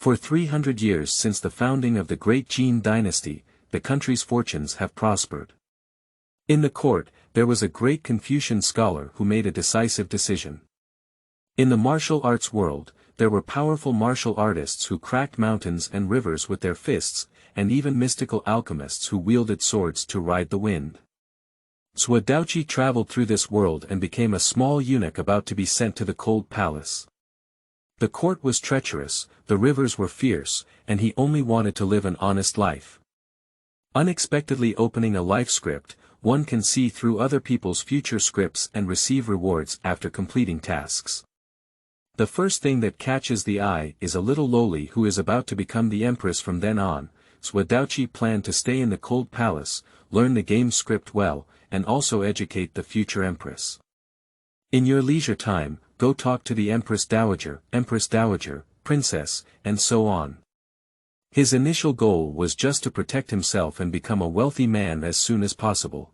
For 300 years since the founding of the Great Jin Dynasty, the country's fortunes have prospered. In the court, there was a great Confucian scholar who made a decisive decision. In the martial arts world, there were powerful martial artists who cracked mountains and rivers with their fists, and even mystical alchemists who wielded swords to ride the wind. Zuo Daoqi traveled through this world and became a small eunuch about to be sent to the cold palace. The court was treacherous, the rivers were fierce, and he only wanted to live an honest life. Unexpectedly opening a life script, one can see through other people's future scripts and receive rewards after completing tasks. The first thing that catches the eye is a little lowly who is about to become the Empress from then on. Zuo Daoqi planned to stay in the cold palace, learn the game script well, and also educate the future Empress. In your leisure time, go talk to the Empress Dowager, Princess, and so on. His initial goal was just to protect himself and become a wealthy man as soon as possible.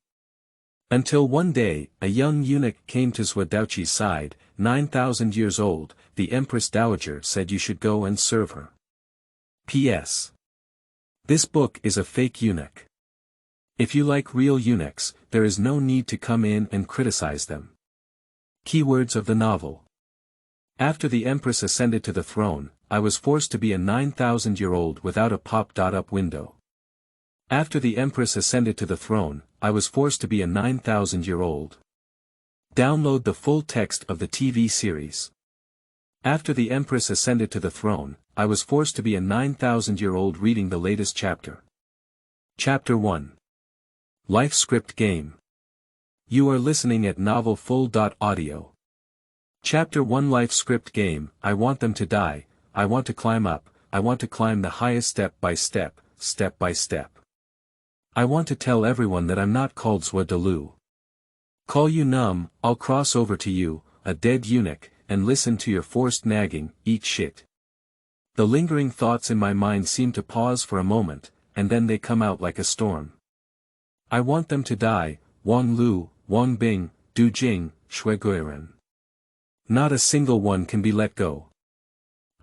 Until one day, a young eunuch came to Zuo Daoqi's side, 9,000 years old. The Empress Dowager said you should go and serve her. P.S. This book is a fake eunuch. If you like real eunuchs, there is no need to come in and criticize them. Keywords of the novel. After the Empress ascended to the throne, I was forced to be a 9,000-year-old without a pop-up window. After the Empress ascended to the throne, I was forced to be a 9,000-year-old. Download the full text of the TV series. After the Empress ascended to the throne, I was forced to be a 9,000-year-old reading the latest chapter. Chapter 1. Life Script Game. You are listening at novelfull.audio. Chapter 1 Life Script Game. I want them to die, I want to climb up, I want to climb the highest step by step, step by step. I want to tell everyone that I'm not called Zuo Daoqi. Call you numb, I'll cross over to you, a dead eunuch, and listen to your forced nagging, eat shit. The lingering thoughts in my mind seem to pause for a moment, and then they come out like a storm. I want them to die, Wang Lu, Wang Bing, Du Jing, Shui Guiren. Not a single one can be let go.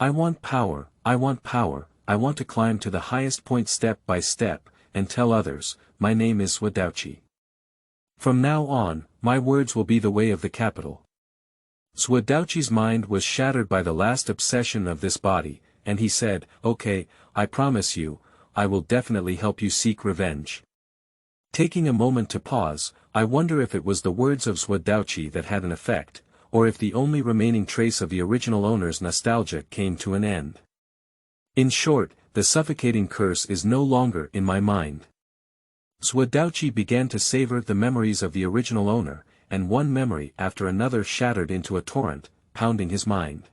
I want power, I want power, I want to climb to the highest point step by step, and tell others, my name is Zuo Daoqi. From now on, my words will be the way of the capital. Zuo Daoqi's mind was shattered by the last obsession of this body, and he said, okay, I promise you, I will definitely help you seek revenge. Taking a moment to pause, I wonder if it was the words of Zuo Daoqi that had an effect, or if the only remaining trace of the original owner's nostalgia came to an end. In short, the suffocating curse is no longer in my mind. Zuo Daoqi began to savor the memories of the original owner, and one memory after another shattered into a torrent, pounding his mind.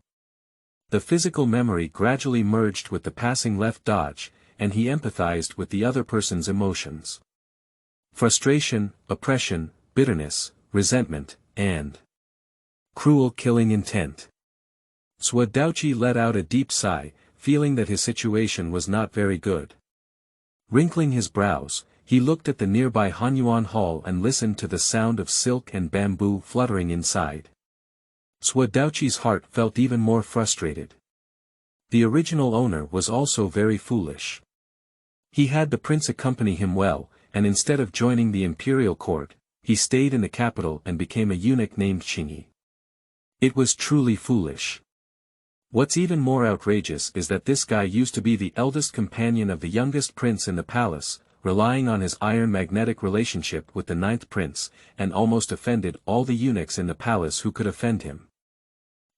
The physical memory gradually merged with the passing left dodge, and he empathized with the other person's emotions. Frustration, oppression, bitterness, resentment, and cruel killing intent. Zuo Daoqi let out a deep sigh, feeling that his situation was not very good. Wrinkling his brows, he looked at the nearby Hanyuan Hall and listened to the sound of silk and bamboo fluttering inside. Zuo Daoqi's heart felt even more frustrated. The original owner was also very foolish. He had the prince accompany him well, and instead of joining the imperial court, he stayed in the capital and became a eunuch named Qingyi. It was truly foolish. What's even more outrageous is that this guy used to be the eldest companion of the youngest prince in the palace, relying on his iron magnetic relationship with the ninth prince, and almost offended all the eunuchs in the palace who could offend him.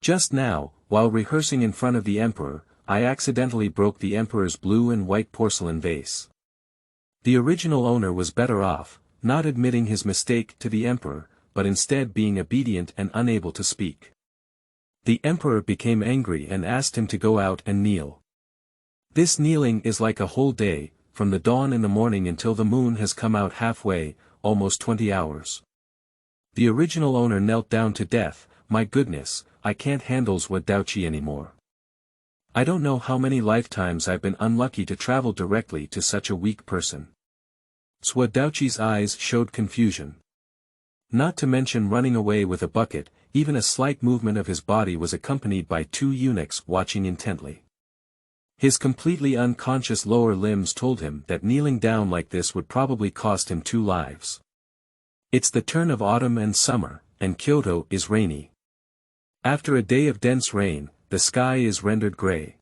Just now, while rehearsing in front of the emperor, I accidentally broke the emperor's blue and white porcelain vase. The original owner was better off, not admitting his mistake to the emperor, but instead being obedient and unable to speak. The emperor became angry and asked him to go out and kneel. This kneeling is like a whole day, from the dawn in the morning until the moon has come out halfway, almost 20 hours. The original owner knelt down to death. My goodness, I can't handle Zuo Daoqi anymore. I don't know how many lifetimes I've been unlucky to travel directly to such a weak person. Zuo Daoqi's eyes showed confusion. Not to mention running away with a bucket, even a slight movement of his body was accompanied by two eunuchs watching intently. His completely unconscious lower limbs told him that kneeling down like this would probably cost him 2 lives. It's the turn of autumn and summer, and Kyoto is rainy. After a day of dense rain, the sky is rendered gray.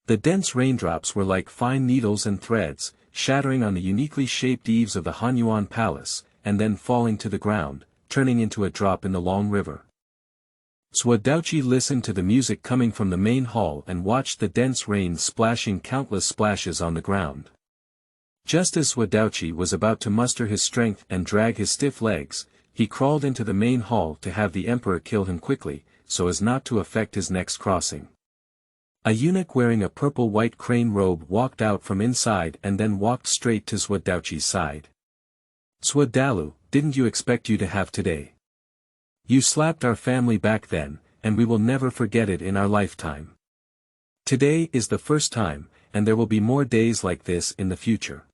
The dense raindrops were like fine needles and threads, shattering on the uniquely shaped eaves of the Hanyuan Palace, and then falling to the ground, turning into a drop in the long river. Zuo Daoqi listened to the music coming from the main hall and watched the dense rain splashing countless splashes on the ground. Just as Zuo Daoqi was about to muster his strength and drag his stiff legs, he crawled into the main hall to have the emperor kill him quickly, so as not to affect his next crossing. A eunuch wearing a purple-white crane robe walked out from inside and then walked straight to Zuo Daoqi's side. "Zuo Dalu, didn't you expect you to have today? You slapped our family back then, and we will never forget it in our lifetime. Today is the first time, and there will be more days like this in the future.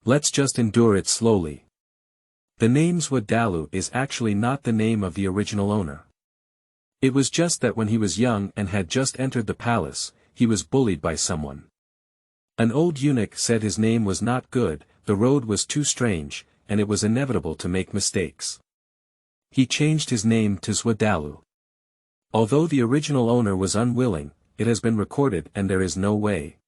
Let's just endure it slowly." The name Zuo Dalu is actually not the name of the original owner. It was just that when he was young and had just entered the palace, he was bullied by someone. An old eunuch said his name was not good, the road was too strange, and it was inevitable to make mistakes. He changed his name to Zuo Dalu. Although the original owner was unwilling, it has been recorded and there is no way.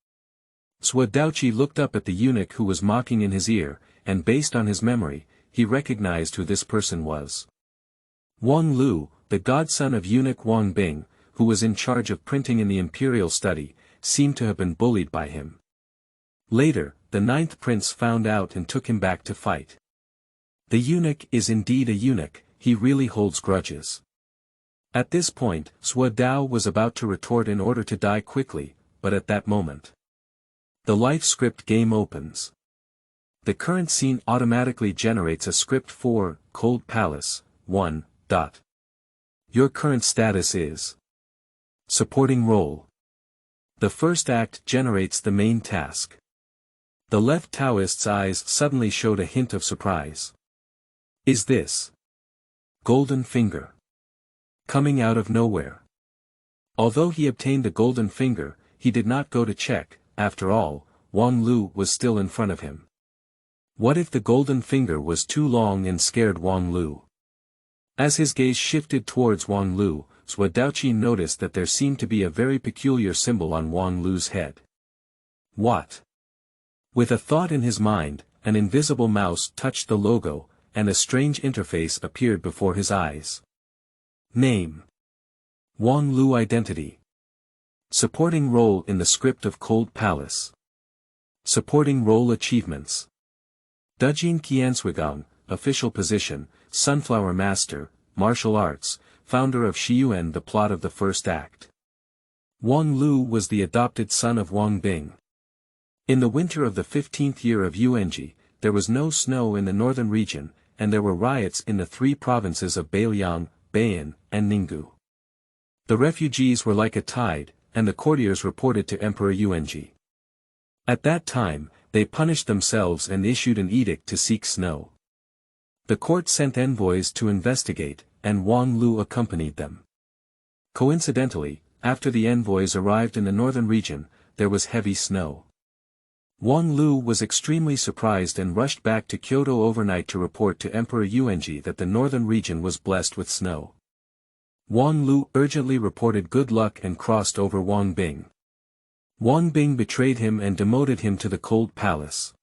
Zuo Daoqi looked up at the eunuch who was mocking in his ear, and based on his memory, he recognized who this person was. Wang Lu, the godson of eunuch Wang Bing, who was in charge of printing in the imperial study, seemed to have been bullied by him. Later, the 9th prince found out and took him back to fight. The eunuch is indeed a eunuch, he really holds grudges. At this point, Zuo Dao was about to retort in order to die quickly, but at that moment, the life script game opens. The current scene automatically generates a script for Cold Palace, 1. Your current status is supporting role. The first act generates the main task. The left Taoist's eyes suddenly showed a hint of surprise. Is this golden finger coming out of nowhere? Although he obtained the golden finger, he did not go to check. After all, Wang Lu was still in front of him. What if the golden finger was too long and scared Wang Lu? As his gaze shifted towards Wang Lu, Zuo Daoqi noticed that there seemed to be a very peculiar symbol on Wang Lu's head. What? With a thought in his mind, an invisible mouse touched the logo, and a strange interface appeared before his eyes. Name: Wang Lu. Identity: supporting role in the script of Cold Palace. Supporting role achievements: Dujin Qianswigang, official position, Sunflower Master, martial arts, founder of Shiyuan. The plot of the first act. Wang Lu was the adopted son of Wang Bing. In the winter of the 15th year of Yuanji, there was no snow in the northern region, and there were riots in the 3 provinces of Beiliang, Bei'an, and Ninggu. The refugees were like a tide, and the courtiers reported to Emperor Yuanji. At that time, they punished themselves and issued an edict to seek snow. The court sent envoys to investigate, and Wang Lu accompanied them. Coincidentally, after the envoys arrived in the northern region, there was heavy snow. Wang Lu was extremely surprised and rushed back to Kyoto overnight to report to Emperor Yuanji that the northern region was blessed with snow. Wang Lu urgently reported good luck and crossed over Wang Bing. Wang Bing betrayed him and demoted him to the Cold Palace.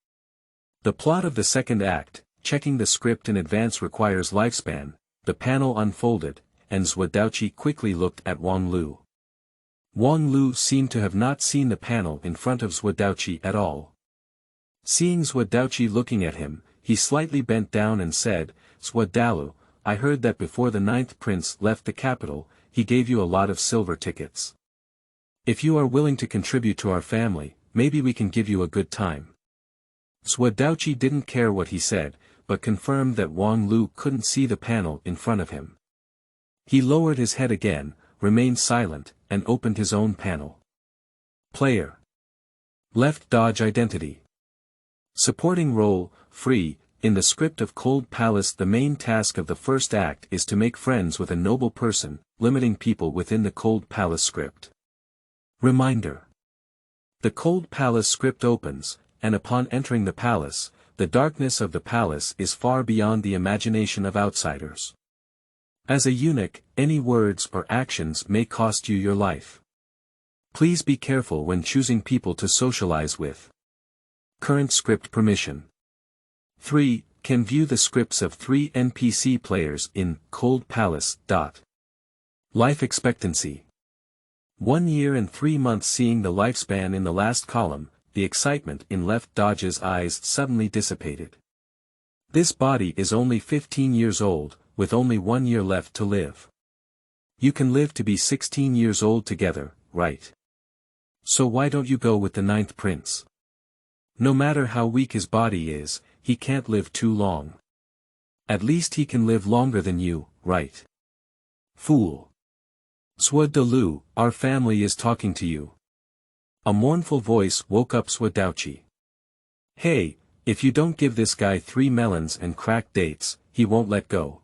The plot of the second act, checking the script in advance, requires lifespan. The panel unfolded, and Zuo Daoqi quickly looked at Wang Lu. Wang Lu seemed to have not seen the panel in front of Zuo Daoqi at all. Seeing Zuo Daoqi looking at him, he slightly bent down and said, "Zuo Dalu, I heard that before the 9th prince left the capital, he gave you a lot of silver tickets. If you are willing to contribute to our family, maybe we can give you a good time." Zuo Daoqi didn't care what he said, but confirmed that Wang Lu couldn't see the panel in front of him. He lowered his head again, remained silent, and opened his own panel. Player. Left dodge identity. Supporting role, free. In the script of Cold Palace, the main task of the first act is to make friends with a noble person, limiting people within the Cold Palace script. Reminder. The cold palace script opens, and upon entering the palace, the darkness of the palace is far beyond the imagination of outsiders. As a eunuch, any words or actions may cost you your life. Please be careful when choosing people to socialize with. Current script permission. 3. Can view the scripts of 3 NPC players in Cold Palace. Life expectancy. 1 year and 3 months. Seeing the lifespan in the last column, the excitement in Left Dodge's eyes suddenly dissipated. This body is only 15 years old, with only 1 year left to live. You can live to be 16 years old together, right? So why don't you go with the 9th prince? No matter how weak his body is, he can't live too long. At least he can live longer than you, right? Fool. Zuo Daoqi, our family is talking to you. A mournful voice woke up Zuo Daoqi. Hey, if you don't give this guy 3 melons and cracked dates, he won't let go.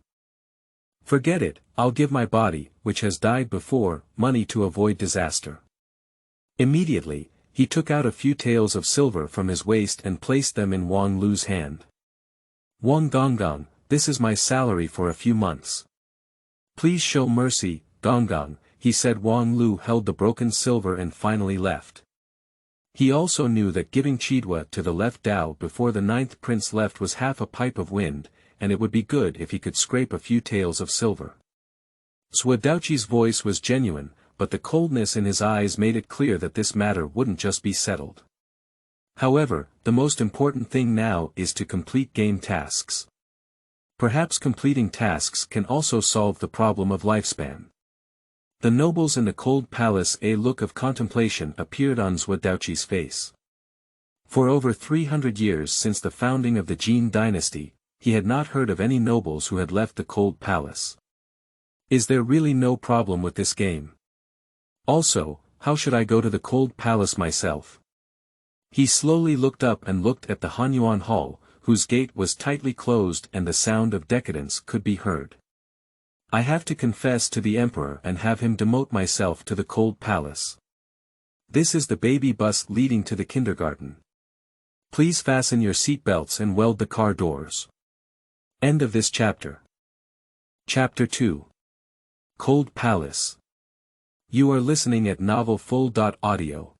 Forget it, I'll give my body, which has died before, money to avoid disaster. Immediately, he took out a few taels of silver from his waist and placed them in Wang Lu's hand. Wang Gonggong, this is my salary for a few months. Please show mercy, Gonggong, he said. Wang Lu held the broken silver and finally left. He also knew that giving Chidwa to the left Dao before the 9th prince left was half a pipe of wind, and it would be good if he could scrape a few taels of silver. Zuo Daoqi's voice was genuine, but the coldness in his eyes made it clear that this matter wouldn't just be settled. However, the most important thing now is to complete game tasks. Perhaps completing tasks can also solve the problem of lifespan. The nobles in the cold palace. A look of contemplation appeared on Zuo Daoqi's face. For over 300 years since the founding of the Jin Dynasty, he had not heard of any nobles who had left the cold palace. Is there really no problem with this game? Also, how should I go to the cold palace myself? He slowly looked up and looked at the Hanyuan Hall, whose gate was tightly closed and the sound of decadence could be heard. I have to confess to the emperor and have him demote myself to the cold palace. This is the baby bus leading to the kindergarten. Please fasten your seatbelts and weld the car doors. End of this chapter. Chapter 2. Cold Palace. You are listening at novelfull.audio.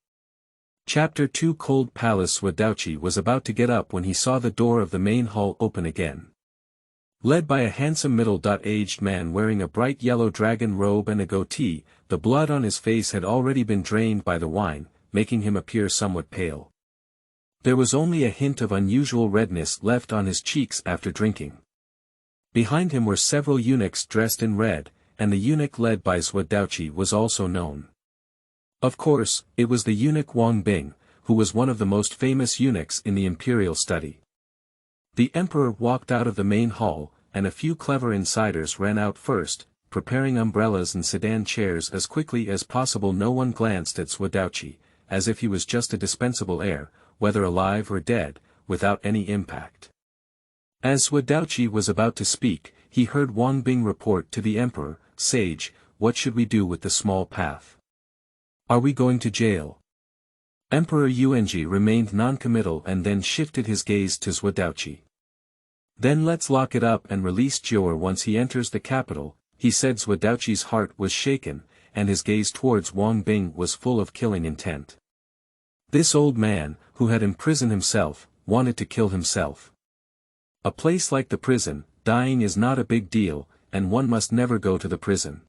Chapter 2. Cold Palace. Zuo Daoqi was about to get up when he saw the door of the main hall open again. Led by a handsome middle-aged man wearing a bright yellow dragon robe and a goatee, the blood on his face had already been drained by the wine, making him appear somewhat pale. There was only a hint of unusual redness left on his cheeks after drinking. Behind him were several eunuchs dressed in red, and the eunuch led by Zuo Daoqi was also known. Of course, it was the eunuch Wang Bing, who was one of the most famous eunuchs in the imperial study. The emperor walked out of the main hall, and a few clever insiders ran out first, preparing umbrellas and sedan chairs as quickly as possible. No one glanced at Zuo Daoqi, as if he was just a dispensable heir, whether alive or dead, without any impact. As Zuo Daoqi was about to speak, he heard Wang Bing report to the emperor, "Sage, what should we do with the small path? Are we going to jail?" Emperor Yuanji remained non-committal and then shifted his gaze to Zuo Daoqi. "Then let's lock it up and release Jior once he enters the capital," he said. Zuo Daoqi's heart was shaken, and his gaze towards Wang Bing was full of killing intent. This old man, who had imprisoned himself, wanted to kill himself. A place like the prison, dying is not a big deal, and one must never go to the prison.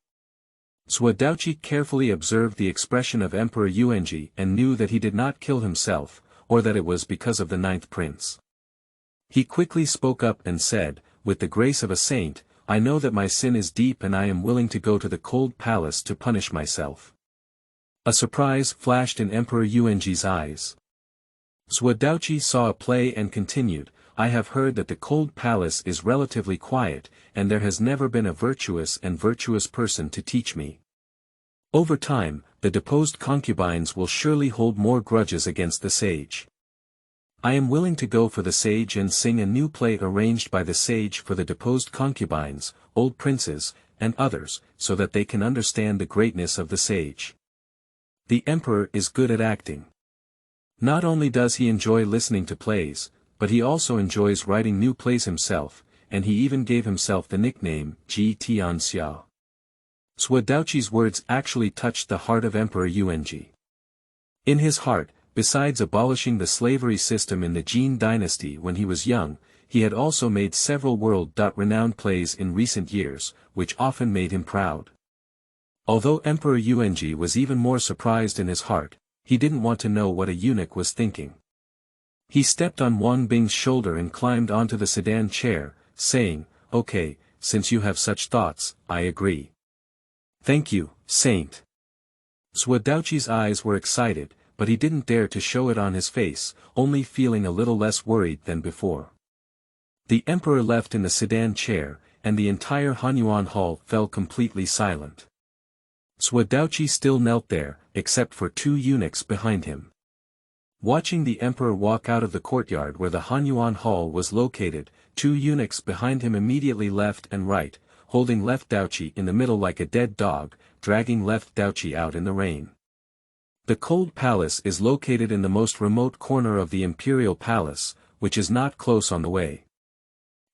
Zuo Daoqi carefully observed the expression of Emperor Yuanji and knew that he did not kill himself, or that it was because of the 9th prince. He quickly spoke up and said, "With the grace of a saint, I know that my sin is deep and I am willing to go to the cold palace to punish myself." A surprise flashed in Emperor Yuanji's eyes. Zuo Daoqi saw a play and continued, "I have heard that the cold palace is relatively quiet, and there has never been a virtuous person to teach me. Over time, the deposed concubines will surely hold more grudges against the sage. I am willing to go for the sage and sing a new play arranged by the sage for the deposed concubines, old princes, and others, so that they can understand the greatness of the sage. The emperor is good at acting. Not only does he enjoy listening to plays, but he also enjoys writing new plays himself, and he even gave himself the nickname Ji Tianxia. Zuo Daoqi's words actually touched the heart of Emperor Yuanji. In his heart, besides abolishing the slavery system in the Jin Dynasty when he was young, he had also made several world-renowned plays in recent years, which often made him proud. Although Emperor Yuanji was even more surprised in his heart, he didn't want to know what a eunuch was thinking. He stepped on Wang Bing's shoulder and climbed onto the sedan chair, saying, "Okay, since you have such thoughts, I agree." "Thank you, Saint." Zuo Daoqi's eyes were excited, but he didn't dare to show it on his face, only feeling a little less worried than before. The emperor left in the sedan chair, and the entire Hanyuan hall fell completely silent. Zuo Daoqi still knelt there, except for two eunuchs behind him. Watching the emperor walk out of the courtyard where the Hanyuan hall was located, two eunuchs behind him immediately left and right, holding left Daoqi in the middle like a dead dog, dragging left Daoqi out in the rain. The cold palace is located in the most remote corner of the imperial palace, which is not close on the way.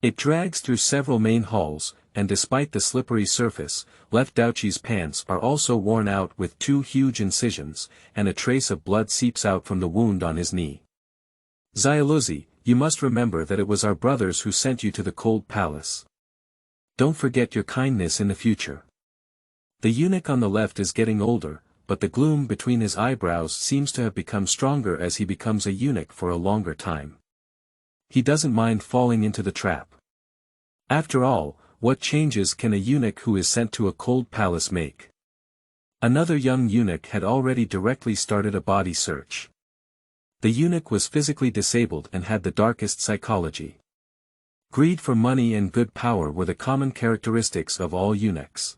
It drags through several main halls, and despite the slippery surface, left Daoqi's pants are also worn out with two huge incisions, and a trace of blood seeps out from the wound on his knee. "Xiaoluzi, you must remember that it was our brothers who sent you to the cold palace. Don't forget your kindness in the future." The eunuch on the left is getting older, but the gloom between his eyebrows seems to have become stronger as he becomes a eunuch for a longer time. He doesn't mind falling into the trap. After all, what changes can a eunuch who is sent to a cold palace make? Another young eunuch had already directly started a body search. The eunuch was physically disabled and had the darkest psychology. Greed for money and good power were the common characteristics of all eunuchs.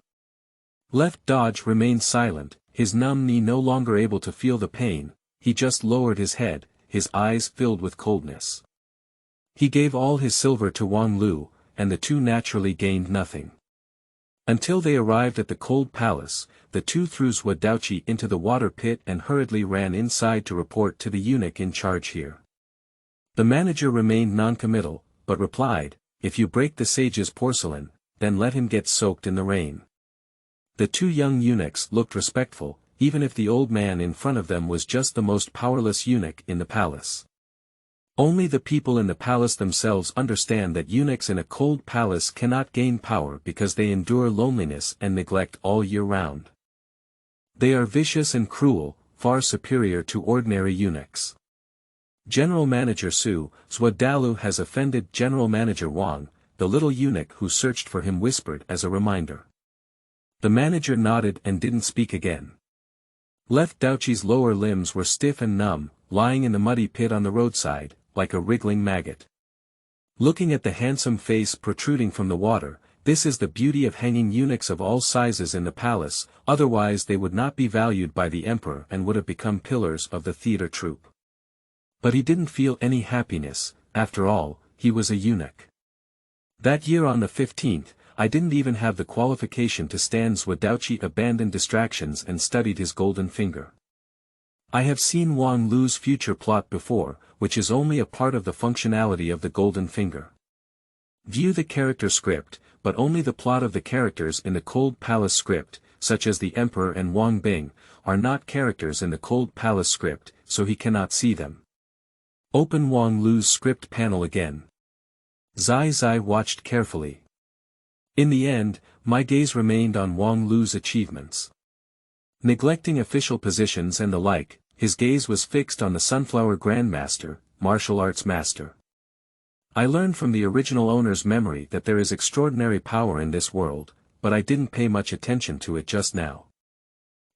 Left Dodge remained silent, his numb knee no longer able to feel the pain, he just lowered his head, his eyes filled with coldness. He gave all his silver to Wang Lu, and the two naturally gained nothing. Until they arrived at the cold palace, the two threw Zuo Daoqi into the water pit and hurriedly ran inside to report to the eunuch in charge here. The manager remained non-committal, but replied, "If you break the sage's porcelain, then let him get soaked in the rain." The two young eunuchs looked respectful, even if the old man in front of them was just the most powerless eunuch in the palace. Only the people in the palace themselves understand that eunuchs in a cold palace cannot gain power because they endure loneliness and neglect all year round. They are vicious and cruel, far superior to ordinary eunuchs. General Manager Zuo Daoqi has offended General Manager Wang, the little eunuch who searched for him whispered as a reminder. The manager nodded and didn't speak again. Left Daoqi's lower limbs were stiff and numb, lying in the muddy pit on the roadside, like a wriggling maggot. Looking at the handsome face protruding from the water, this is the beauty of hanging eunuchs of all sizes in the palace, otherwise they would not be valued by the emperor and would have become pillars of the theater troupe. But he didn't feel any happiness, after all, he was a eunuch. That year on the 15th, I didn't even have the qualification to stand. Zuo Daoqi abandoned distractions and studied his golden finger. I have seen Wang Lu's future plot before, which is only a part of the functionality of the golden finger. View the character script, but only the plot of the characters in the Cold Palace script, such as the Emperor and Wang Bing, are not characters in the Cold Palace script, so he cannot see them. Open Wang Lu's script panel again. Zai watched carefully. In the end, my gaze remained on Wang Lu's achievements. Neglecting official positions and the like, his gaze was fixed on the Sunflower Grandmaster, martial arts master. I learned from the original owner's memory that there is extraordinary power in this world, but I didn't pay much attention to it just now.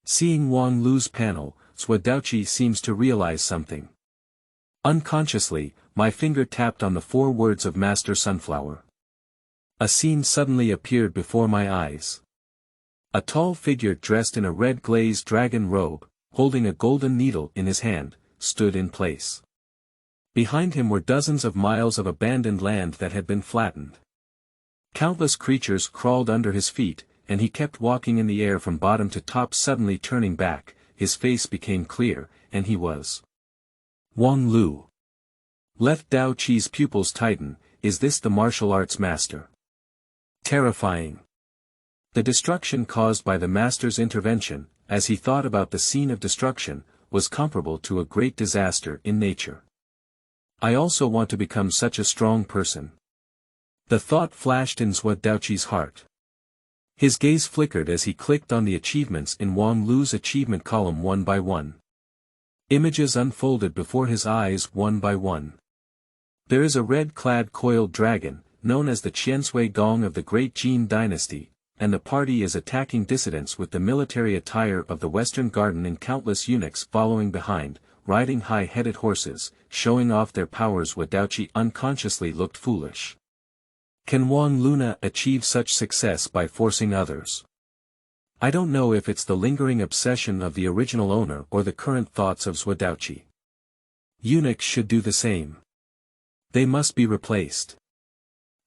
Seeing Wang Lu's panel, Zuo Daoqi seems to realize something. Unconsciously, my finger tapped on the 4 words of Master Sunflower. A scene suddenly appeared before my eyes. A tall figure dressed in a red glazed dragon robe, holding a golden needle in his hand, stood in place. Behind him were dozens of miles of abandoned land that had been flattened. Countless creatures crawled under his feet, and he kept walking in the air from bottom to top. Suddenly turning back, his face became clear, and he was Wang Lu. Left Daoqi's pupils tighten. Is this the martial arts master? Terrifying. The destruction caused by the master's intervention, as he thought about the scene of destruction, was comparable to a great disaster in nature. I also want to become such a strong person. The thought flashed in Zuo Daoqi's heart. His gaze flickered as he clicked on the achievements in Wang Lu's achievement column one by one. Images unfolded before his eyes one by one. There is a red-clad coiled dragon, known as the Qiansui Gong of the Great Jin Dynasty, and the party is attacking dissidents with the military attire of the Western Garden and countless eunuchs following behind, riding high-headed horses, showing off their powers. Zuo Daoqi unconsciously looked foolish. Can Wang Luna achieve such success by forcing others? I don't know if it's the lingering obsession of the original owner or the current thoughts of Zuo Daoqi. Eunuchs should do the same. They must be replaced.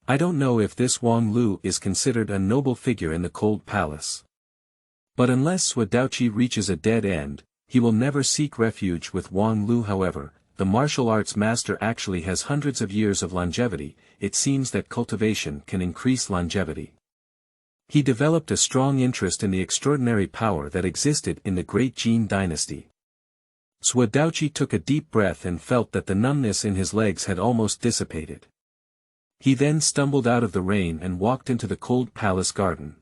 I don't know if this Wang Lu is considered a noble figure in the cold palace. But unless Zuo Daoqi reaches a dead end, he will never seek refuge with Wang Lu. However, the martial arts master actually has hundreds of years of longevity. It seems that cultivation can increase longevity. He developed a strong interest in the extraordinary power that existed in the Great Jin Dynasty. Zuo Daoqi took a deep breath and felt that the numbness in his legs had almost dissipated. He then stumbled out of the rain and walked into the cold palace garden.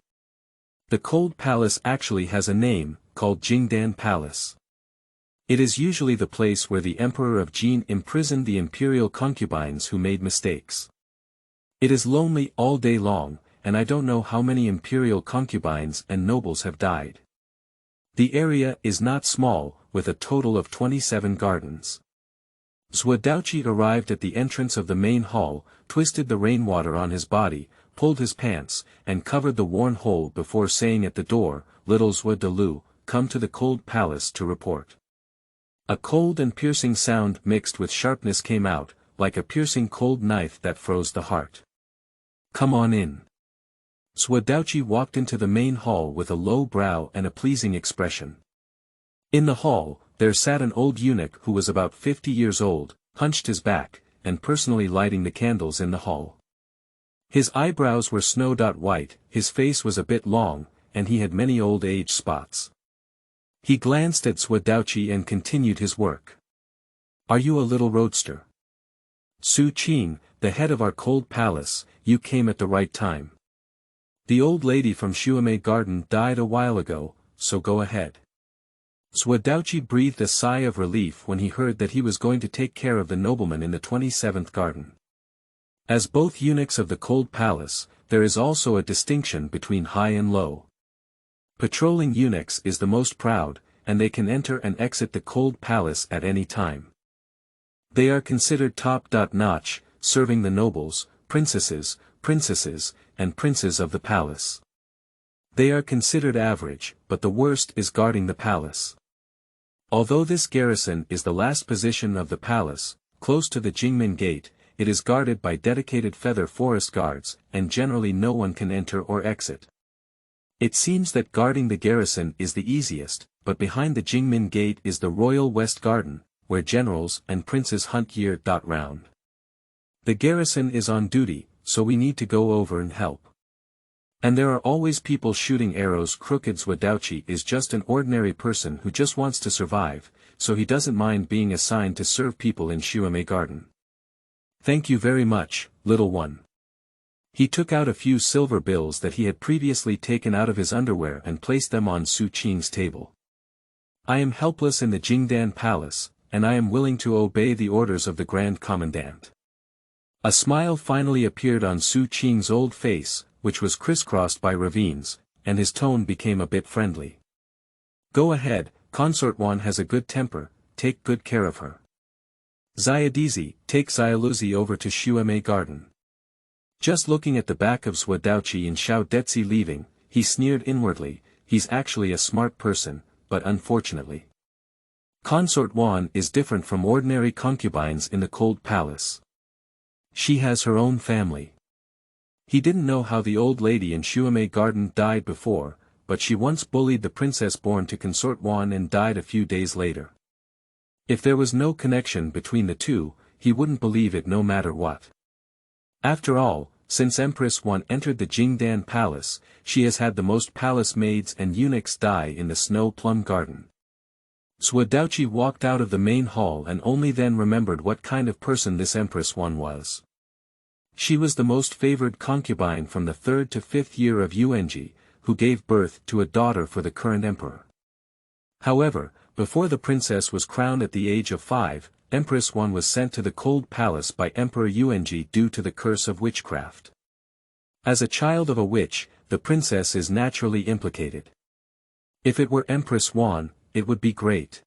The cold palace actually has a name, called Jingdan Palace. It is usually the place where the emperor of Jin imprisoned the imperial concubines who made mistakes. It is lonely all day long, and I don't know how many imperial concubines and nobles have died. The area is not small, with a total of 27 gardens. Zuo Daoqi arrived at the entrance of the main hall, twisted the rainwater on his body, pulled his pants, and covered the worn hole before saying at the door, "Little Zuo Dalu, come to the cold palace to report." A cold and piercing sound mixed with sharpness came out, like a piercing cold knife that froze the heart. "Come on in." Zuo Daoqi walked into the main hall with a low brow and a pleasing expression. In the hall, there sat an old eunuch who was about 50 years old, hunched his back, and personally lighting the candles in the hall. His eyebrows were snow-white, his face was a bit long, and he had many old age spots. He glanced at Zuo Daoqi and continued his work. "Are you a little roadster? Su Qing, the head of our cold palace, you came at the right time. The old lady from Shuame Garden died a while ago, so go ahead." Zuo Daoqi breathed a sigh of relief when he heard that he was going to take care of the nobleman in the 27th garden. As both eunuchs of the cold palace, there is also a distinction between high and low. Patrolling eunuchs is the most proud, and they can enter and exit the cold palace at any time. They are considered top-notch, serving the nobles, princesses, and princes of the palace. They are considered average, but the worst is guarding the palace. Although this garrison is the last position of the palace, close to the Jingmen Gate, it is guarded by dedicated feather forest guards, and generally no one can enter or exit. It seems that guarding the garrison is the easiest, but behind the Jingmen Gate is the Royal West Garden, where generals and princes hunt year-round. The garrison is on duty, so we need to go over and help. And there are always people shooting arrows crooked. Zuo Daoqi is just an ordinary person who just wants to survive, so he doesn't mind being assigned to serve people in Shuame Garden. "Thank you very much, little one." He took out a few silver bills that he had previously taken out of his underwear and placed them on Su Qing's table. "I am helpless in the Jingdan Palace, and I am willing to obey the orders of the Grand Commandant." A smile finally appeared on Su Qing's old face, which was crisscrossed by ravines, and his tone became a bit friendly. "Go ahead, Consort Wan has a good temper, take good care of her. Xiadizi, take Xialuzi over to Shuame Garden." Just looking at the back of Zuo Daoqi and Xiao Detzi leaving, he sneered inwardly, he's actually a smart person, but unfortunately. Consort Wan is different from ordinary concubines in the cold palace. She has her own family. He didn't know how the old lady in Shuame Garden died before, but she once bullied the princess born to Consort Wan and died a few days later. If there was no connection between the two, he wouldn't believe it no matter what. After all, since Empress 1 entered the Jingdan Palace, she has had the most palace maids and eunuchs die in the snow plum garden. Zuo Daoqi walked out of the main hall and only then remembered what kind of person this Empress 1 was. She was the most favored concubine from the 3rd to 5th year of Yuanji, who gave birth to a daughter for the current emperor. However, before the princess was crowned at the age of 5, Empress 1 was sent to the cold palace by Emperor Yuanji due to the curse of witchcraft. As a child of a witch, the princess is naturally implicated. If it were Empress 1, it would be great.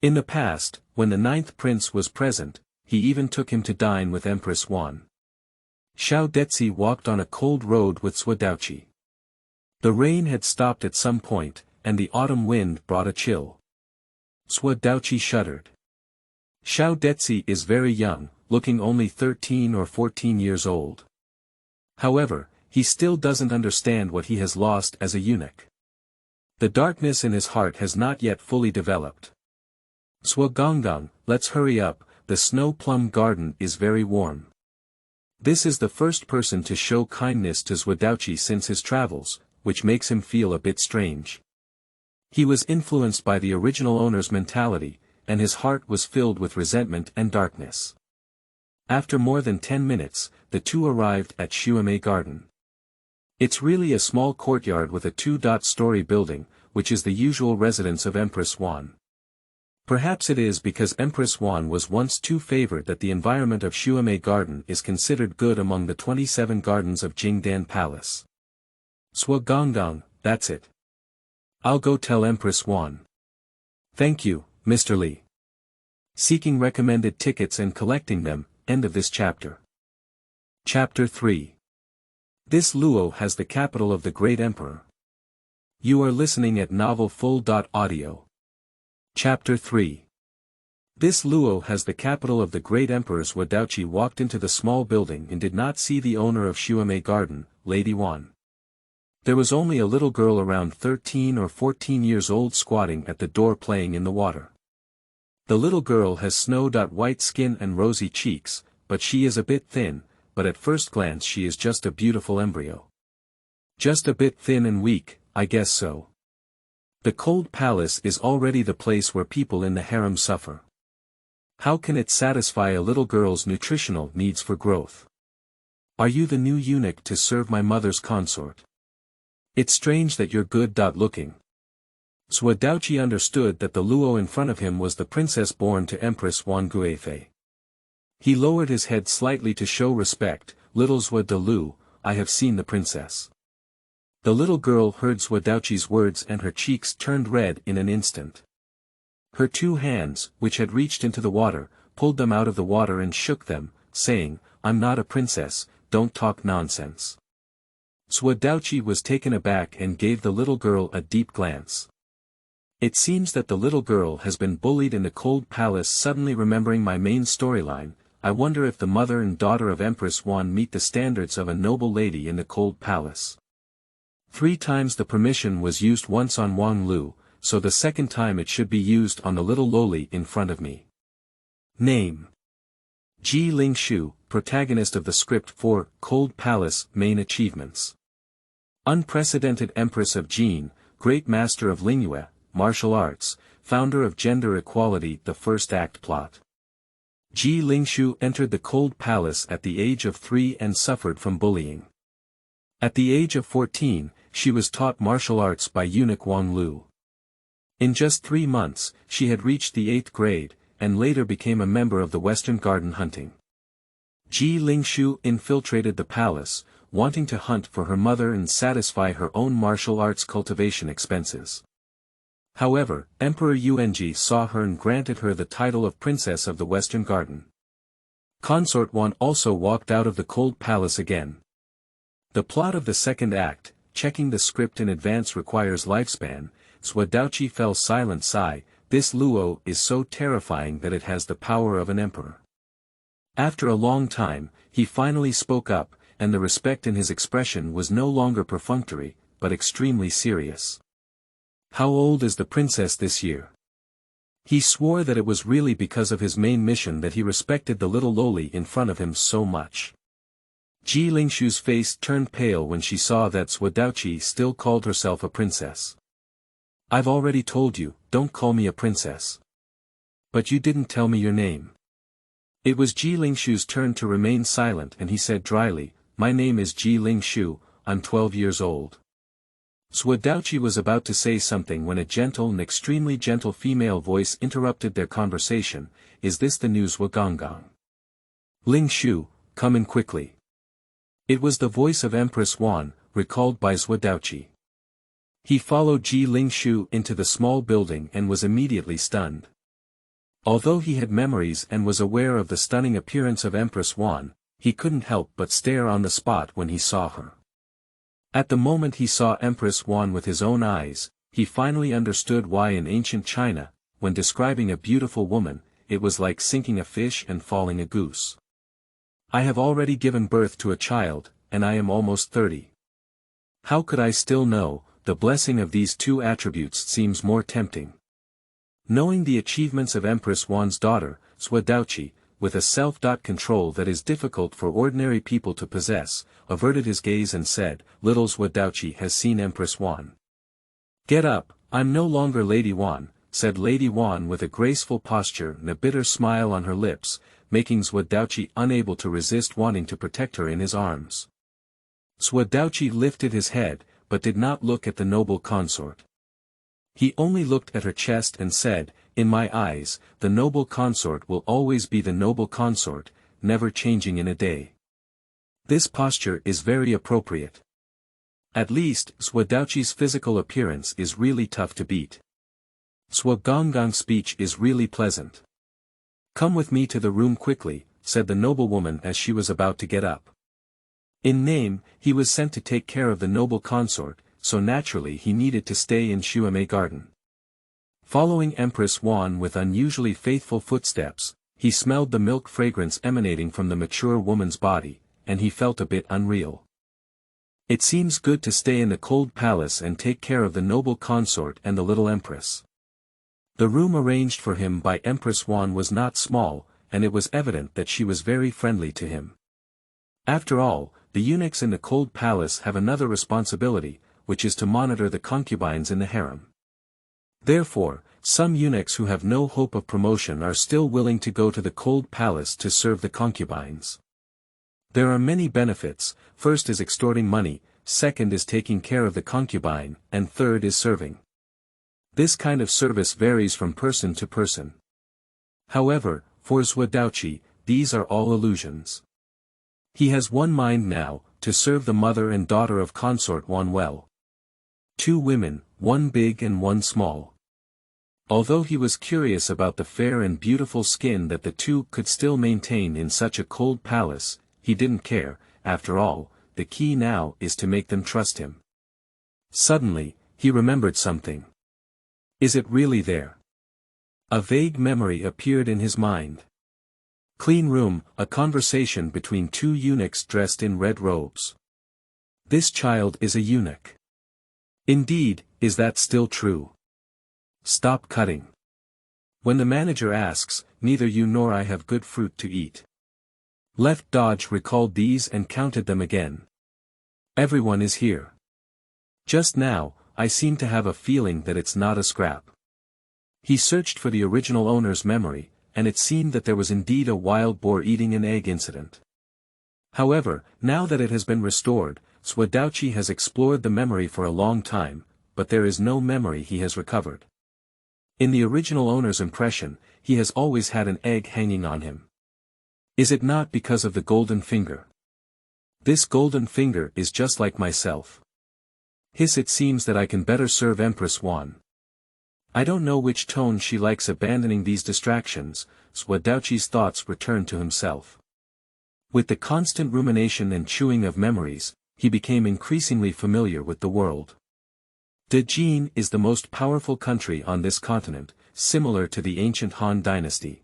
In the past, when the 9th prince was present, he even took him to dine with Empress 1. Xiao Detzi walked on a cold road with Zuo Daoqi. The rain had stopped at some point, and the autumn wind brought a chill. Zuo Daoqi shuddered. Xiao Detzi is very young, looking only 13 or 14 years old. However, he still doesn't understand what he has lost as a eunuch. The darkness in his heart has not yet fully developed. Zuo Gonggang, let's hurry up, the snow plum garden is very warm. This is the first person to show kindness to Zuo Daoqi since his travels, which makes him feel a bit strange. He was influenced by the original owner's mentality, and his heart was filled with resentment and darkness. After more than 10 minutes, the two arrived at Xuemei Garden. It's really a small courtyard with a 2-story building, which is the usual residence of Empress 1. Perhaps it is because Empress 1 was once too favored that the environment of Xuemei Garden is considered good among the 27 gardens of Jingdan Palace. Zuo Gonggang, that's it. I'll go tell Empress 1. Thank you, Mr. Li. Seeking recommended tickets and collecting them, end of this chapter. Chapter 3. This Luo has the capital of the Great Emperor. You are listening at novelfull.audio. Chapter 3. This Luo has the capital of the Great Emperor. Zuo Daoqi walked into the small building and did not see the owner of Xuemei Garden, Lady 1. There was only a little girl around 13 or 14 years old squatting at the door playing in the water. The little girl has snow-white skin and rosy cheeks, but she is a bit thin, but at first glance she is just a beautiful embryo. Just a bit thin and weak, I guess so. The cold palace is already the place where people in the harem suffer. How can it satisfy a little girl's nutritional needs for growth? Are you the new eunuch to serve my mother's consort? It's strange that you're good-looking. Zuo Daoqi understood that the Luo in front of him was the princess born to Empress 1 Guifei. He lowered his head slightly to show respect. Little Zuo de Lu, I have seen the princess. The little girl heard Zuo Daoqi's words and her cheeks turned red in an instant. Her 2 hands, which had reached into the water, pulled them out of the water and shook them, saying, I'm not a princess, don't talk nonsense. Zuo Daoqi was taken aback and gave the little girl a deep glance. It seems that the little girl has been bullied in the cold palace. Suddenly remembering my main storyline, I wonder if the mother and daughter of Empress 1 meet the standards of a noble lady in the cold palace. 3 times the permission was used once on Wang Lu, so the second time it should be used on the little loli in front of me. Name: Ji Lingshu, protagonist of the script for Cold Palace Main Achievements. Unprecedented Empress of Jin, Great Master of Lingyue, Martial Arts, Founder of Gender Equality. The first act plot. Ji Lingshu entered the Cold Palace at the age of 3 and suffered from bullying. At the age of 14, she was taught martial arts by eunuch Wang Lu. In just 3 months, she had reached the 8th grade, and later became a member of the Western Garden hunting. Ji Lingshu infiltrated the palace, wanting to hunt for her mother and satisfy her own martial arts cultivation expenses. However, Emperor Yuanji saw her and granted her the title of Princess of the Western Garden. Consort 1 also walked out of the cold palace again. The plot of the second act, checking the script in advance requires lifespan. Zuo Daoqi fell silent. Sigh, this Luo is so terrifying that it has the power of an emperor. After a long time, he finally spoke up, and the respect in his expression was no longer perfunctory, but extremely serious. How old is the princess this year? He swore that it was really because of his main mission that he respected the little lowly in front of him so much. Ji Lingshu's face turned pale when she saw that Zuo Daoqi still called herself a princess. "I've already told you, don't call me a princess. But you didn't tell me your name." It was Ji Lingshu's turn to remain silent and he said dryly, "My name is Ji Lingshu, I'm 12 years old." Zuo Daoqi was about to say something when a gentle and extremely gentle female voice interrupted their conversation. "Is this the new Zuo Gonggang? Lingshu, come in quickly." It was the voice of Empress Wan, recalled by Zuo Daoqi. He followed Ji Lingshu into the small building and was immediately stunned. Although he had memories and was aware of the stunning appearance of Empress Wan, he couldn't help but stare on the spot when he saw her. At the moment he saw Empress Wan with his own eyes, he finally understood why in ancient China, when describing a beautiful woman, it was like sinking a fish and falling a goose. "I have already given birth to a child, and I am almost 30. How could I still know? The blessing of these two attributes seems more tempting." Knowing the achievements of Empress Wan's daughter, Zuo Daoqi, with a self-control that is difficult for ordinary people to possess, averted his gaze and said, "Little Zuo Daoqi has seen Empress Wan. Get up, I'm no longer Lady Wan," said Lady Wan with a graceful posture and a bitter smile on her lips, making Zuo Daoqi unable to resist wanting to protect her in his arms. Zuo Daoqi lifted his head, but did not look at the noble consort. He only looked at her chest and said, "In my eyes, the noble consort will always be the noble consort, never changing in a day." This posture is very appropriate. At least, Zuo Daoqi's physical appearance is really tough to beat. Zuo Gongang's speech is really pleasant. "Come with me to the room quickly," said the noblewoman as she was about to get up. In name, he was sent to take care of the noble consort, so naturally he needed to stay in Xuemei Garden. Following Empress Wan with unusually faithful footsteps, he smelled the milk fragrance emanating from the mature woman's body, and he felt a bit unreal. It seems good to stay in the cold palace and take care of the noble consort and the little empress. The room arranged for him by Empress Wan was not small, and it was evident that she was very friendly to him. After all, the eunuchs in the cold palace have another responsibility, which is to monitor the concubines in the harem. Therefore, some eunuchs who have no hope of promotion are still willing to go to the cold palace to serve the concubines. There are many benefits. First is extorting money, second is taking care of the concubine, and third is serving. This kind of service varies from person to person. However, for Zuo Daoqi, these are all illusions. He has one mind now, to serve the mother and daughter of consort Wan well. 2 women, one big and one small. Although he was curious about the fair and beautiful skin that the two could still maintain in such a cold palace, he didn't care. After all, the key now is to make them trust him. Suddenly, he remembered something. Is it really there? A vague memory appeared in his mind. Clean room, a conversation between 2 eunuchs dressed in red robes. This child is a eunuch. Indeed, is that still true? Stop cutting. When the manager asks, neither you nor I have good fruit to eat. Left Dodge recalled these and counted them again. Everyone is here. Just now, I seem to have a feeling that it's not a scrap. He searched for the original owner's memory, and it seemed that there was indeed a wild boar eating an egg incident. However, now that it has been restored, Zuo Daoqi has explored the memory for a long time, but there is no memory he has recovered. In the original owner's impression, he has always had an egg hanging on him. Is it not because of the golden finger? This golden finger is just like myself. It seems that I can better serve Empress Wan. I don't know which tone she likes abandoning these distractions. Zuo Daoqi's thoughts returned to himself. With the constant rumination and chewing of memories, he became increasingly familiar with the world. Jin is the most powerful country on this continent, similar to the ancient Han dynasty.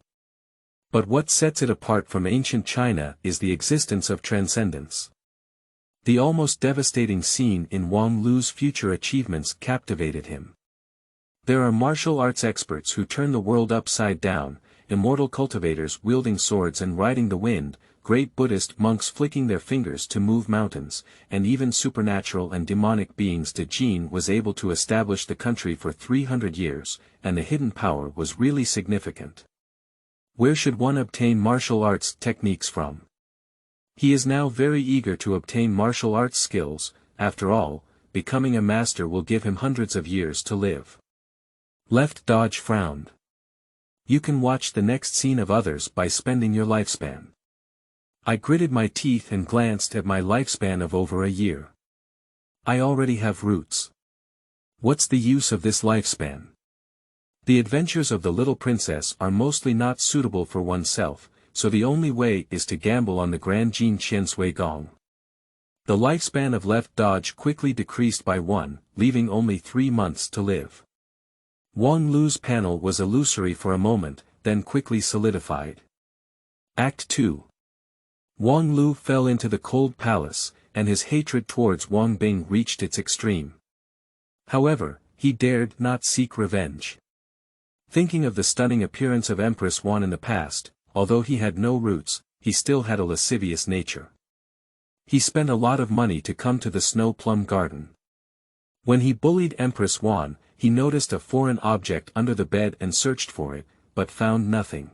But what sets it apart from ancient China is the existence of transcendence. The almost devastating scene in Wang Lu's future achievements captivated him. There are martial arts experts who turn the world upside down, immortal cultivators wielding swords and riding the wind, great Buddhist monks flicking their fingers to move mountains, and even supernatural and demonic beings. Jin was able to establish the country for 300 years, and the hidden power was really significant. Where should one obtain martial arts techniques from? He is now very eager to obtain martial arts skills. After all, becoming a master will give him hundreds of years to live. Left Dodge frowned. You can watch the next scene of others by spending your lifespan. I gritted my teeth and glanced at my lifespan of over a year. I already have roots. What's the use of this lifespan? The adventures of the little princess are mostly not suitable for oneself, so the only way is to gamble on the Grand Jin Qian Sui Gong. The lifespan of Left Dodge quickly decreased by 1, leaving only 3 months to live. Wang Lu's panel was illusory for a moment, then quickly solidified. Act 2. Wang Lu fell into the cold palace, and his hatred towards Wang Bing reached its extreme. However, he dared not seek revenge. Thinking of the stunning appearance of Empress Wan in the past, although he had no roots, he still had a lascivious nature. He spent a lot of money to come to the Snow Plum Garden. When he bullied Empress Wan, he noticed a foreign object under the bed and searched for it, but found nothing.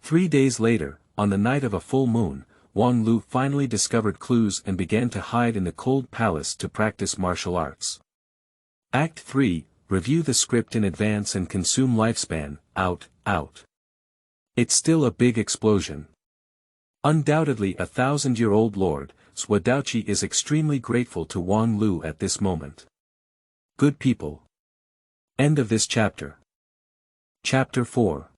3 days later, on the night of a full moon, Wang Lu finally discovered clues and began to hide in the cold palace to practice martial arts. Act 3, review the script in advance and consume lifespan, out. It's still a big explosion. Undoubtedly a 1,000-year-old lord, Zuo Daoqi is extremely grateful to Wang Lu at this moment. Good people. End of this chapter. Chapter 4.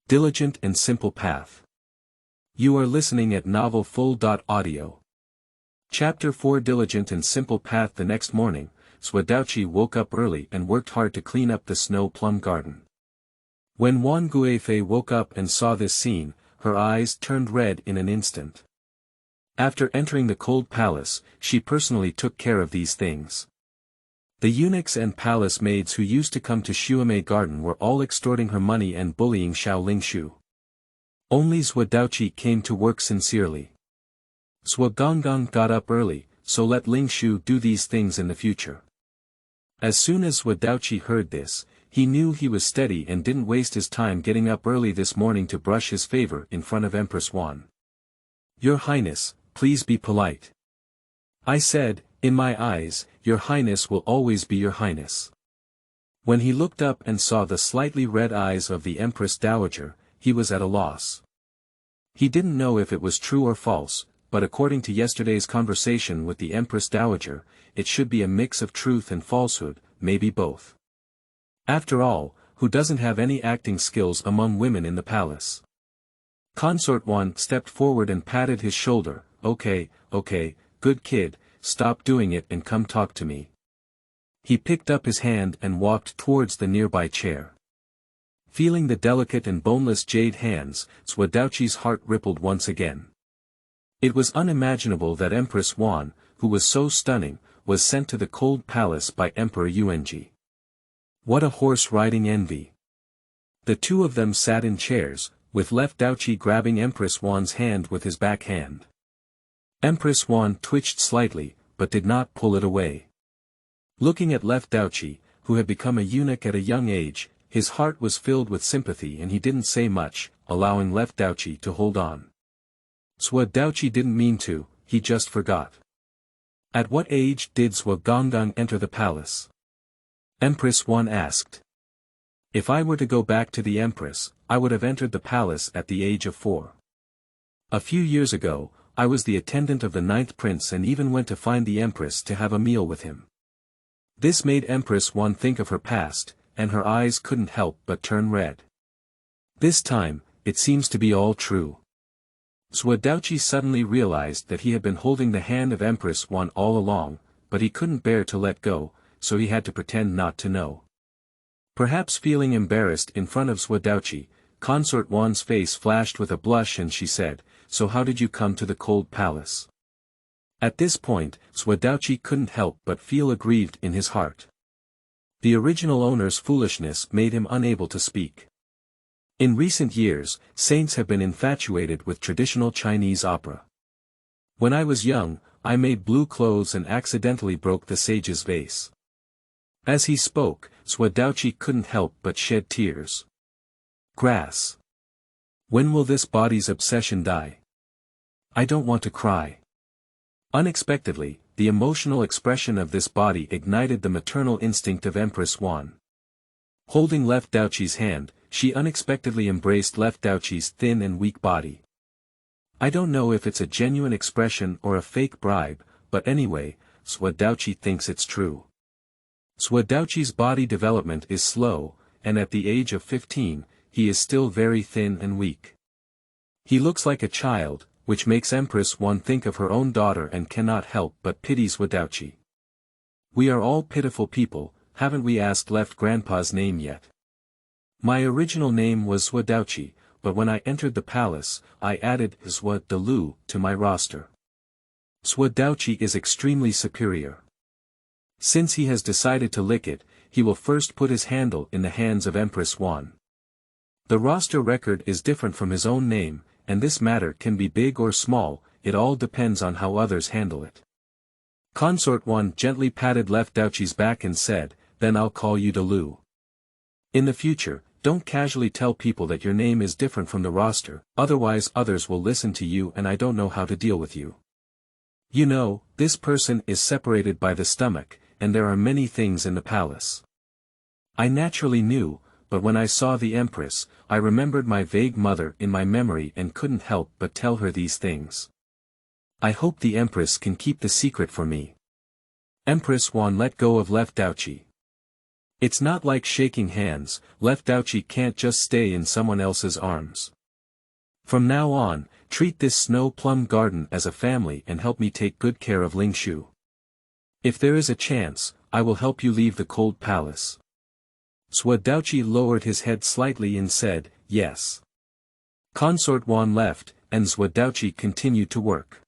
Diligent and Simple Path. You are listening at novelfull.audio. Chapter 4. Diligent and Simple Path. The next morning, Zuo Daoqi woke up early and worked hard to clean up the Snow Plum Garden. When Wan Guifei woke up and saw this scene, her eyes turned red in an instant. After entering the cold palace, she personally took care of these things. The eunuchs and palace maids who used to come to Xuemei Garden were all extorting her money and bullying Xiao Lingshu. Only Zuo Daoqi came to work sincerely. Zuo Gonggong got up early, so let Lingshu do these things in the future. As soon as Zuo Daoqi heard this, he knew he was steady and didn't waste his time getting up early this morning to brush his favor in front of Empress Wan. Your Highness, please be polite. I said, in my eyes, Your Highness will always be Your Highness. When he looked up and saw the slightly red eyes of the Empress Dowager, he was at a loss. He didn't know if it was true or false, but according to yesterday's conversation with the Empress Dowager, it should be a mix of truth and falsehood, maybe both. After all, who doesn't have any acting skills among women in the palace? Consort Wan stepped forward and patted his shoulder. Okay, good kid, stop doing it and come talk to me. He picked up his hand and walked towards the nearby chair. Feeling the delicate and boneless jade hands, Zuo Daoqi's heart rippled once again. It was unimaginable that Empress Wan, who was so stunning, was sent to the cold palace by Emperor Yuanji. What a horse-riding envy. The two of them sat in chairs, with Left Daoqi grabbing Empress Wan's hand with his back hand. Empress Wan twitched slightly, but did not pull it away. Looking at Left Daoqi, who had become a eunuch at a young age, his heart was filled with sympathy and he didn't say much, allowing Left Daoqi to hold on. Zuo Daoqi didn't mean to, he just forgot. At what age did Zuo Gonggong enter the palace? Empress Wan asked. If I were to go back to the Empress, I would have entered the palace at the age of 4. A few years ago, I was the attendant of the 9th prince and even went to find the Empress to have a meal with him. This made Empress Wan think of her past, and her eyes couldn't help but turn red. This time, it seems to be all true. Zuo Daoqi suddenly realized that he had been holding the hand of Empress Wan all along, but he couldn't bear to let go, so he had to pretend not to know. Perhaps feeling embarrassed in front of Zuo Daoqi, Consort Wan's face flashed with a blush and she said, "So how did you come to the cold palace?" At this point, Zuo Daoqi couldn't help but feel aggrieved in his heart. The original owner's foolishness made him unable to speak. In recent years, saints have been infatuated with traditional Chinese opera. When I was young, I made blue clothes and accidentally broke the sage's vase. As he spoke, Zuo Daoqi couldn't help but shed tears. Grass. When will this body's obsession die? I don't want to cry. Unexpectedly, the emotional expression of this body ignited the maternal instinct of Empress Wan. Holding left Daoqi's hand, she unexpectedly embraced left Daoqi's thin and weak body. I don't know if it's a genuine expression or a fake bribe, but anyway, Zuo Daoqi thinks it's true. Zuo Daoqi's body development is slow, and at the age of 15, he is still very thin and weak. He looks like a child, which makes Empress Wan think of her own daughter and cannot help but pity Zuo Daoqi. We are all pitiful people, haven't we asked left grandpa's name yet? My original name was Zuo Daoqi, but when I entered the palace, I added Zuo Dalu to my roster. Zuo Daoqi is extremely superior. Since he has decided to lick it, he will first put his handle in the hands of Empress Wan. The roster record is different from his own name, and this matter can be big or small, it all depends on how others handle it. Consort Wan gently patted left Daoqi's back and said, then I'll call you Dalu. In the future, don't casually tell people that your name is different from the roster, otherwise others will listen to you and I don't know how to deal with you. You know, this person is separated by the stomach, and there are many things in the palace. I naturally knew, but when I saw the Empress, I remembered my vague mother in my memory and couldn't help but tell her these things. I hope the Empress can keep the secret for me. Empress Wan let go of left Daoqi. It's not like shaking hands, left Daoqi can't just stay in someone else's arms. From now on, treat this snow plum garden as a family and help me take good care of Lingshu. If there is a chance, I will help you leave the cold palace. Zuo Daoqi lowered his head slightly and said, yes. Consort Wan left, and Zuo Daoqi continued to work.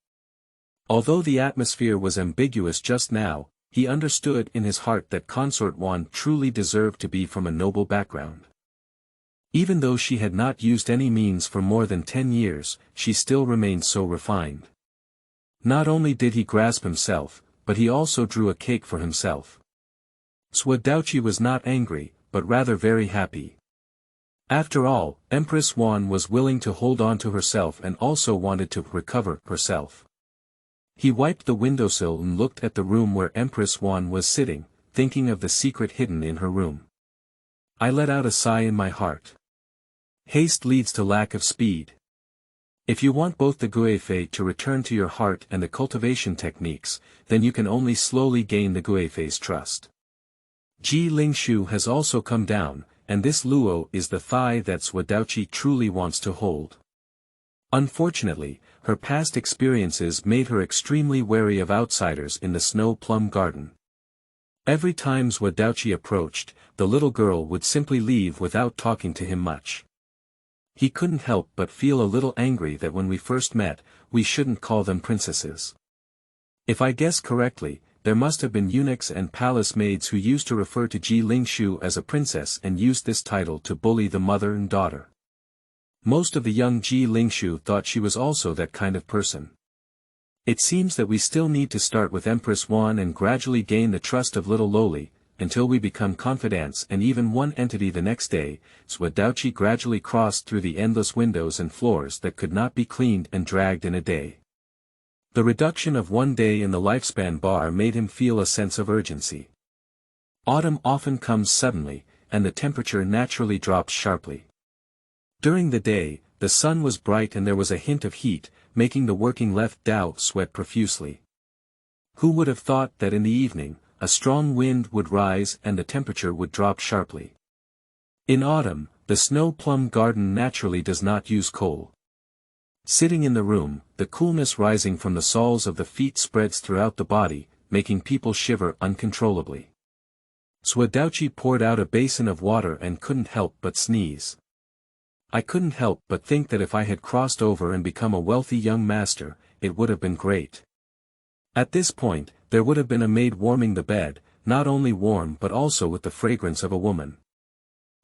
Although the atmosphere was ambiguous just now, he understood in his heart that Consort Wan truly deserved to be from a noble background. Even though she had not used any means for more than 10 years, she still remained so refined. Not only did he grasp himself, but he also drew a cake for himself. Zuo Daoqi was not angry, but rather very happy. After all, Empress Wan was willing to hold on to herself and also wanted to recover herself. He wiped the windowsill and looked at the room where Empress Wan was sitting, thinking of the secret hidden in her room. I let out a sigh in my heart. Haste leads to lack of speed. If you want both the Guifei to return to your heart and the cultivation techniques, then you can only slowly gain the Guifei's trust. Ji Lingshu has also come down, and this Luo is the thigh that Zuo Daoqi truly wants to hold. Unfortunately, her past experiences made her extremely wary of outsiders in the snow plum garden. Every time Zuo Daoqi approached, the little girl would simply leave without talking to him much. He couldn't help but feel a little angry that when we first met, we shouldn't call them princesses. If I guess correctly, there must have been eunuchs and palace maids who used to refer to Ji Lingshu as a princess and used this title to bully the mother and daughter. Most of the young Ji Lingshu thought she was also that kind of person. It seems that we still need to start with Empress Wan and gradually gain the trust of little Loli, until we become confidants and even one entity. The next day, Zuo Daoqi gradually crossed through the endless windows and floors that could not be cleaned and dragged in a day. The reduction of 1 day in the lifespan bar made him feel a sense of urgency. Autumn often comes suddenly, and the temperature naturally drops sharply. During the day, the sun was bright and there was a hint of heat, making the working left Dao sweat profusely. Who would have thought that in the evening, a strong wind would rise and the temperature would drop sharply? In autumn, the snow plum garden naturally does not use coal. Sitting in the room, the coolness rising from the soles of the feet spreads throughout the body, making people shiver uncontrollably. Zuo Daoqi poured out a basin of water and couldn't help but sneeze. I couldn't help but think that if I had crossed over and become a wealthy young master, it would have been great. At this point, there would have been a maid warming the bed, not only warm but also with the fragrance of a woman.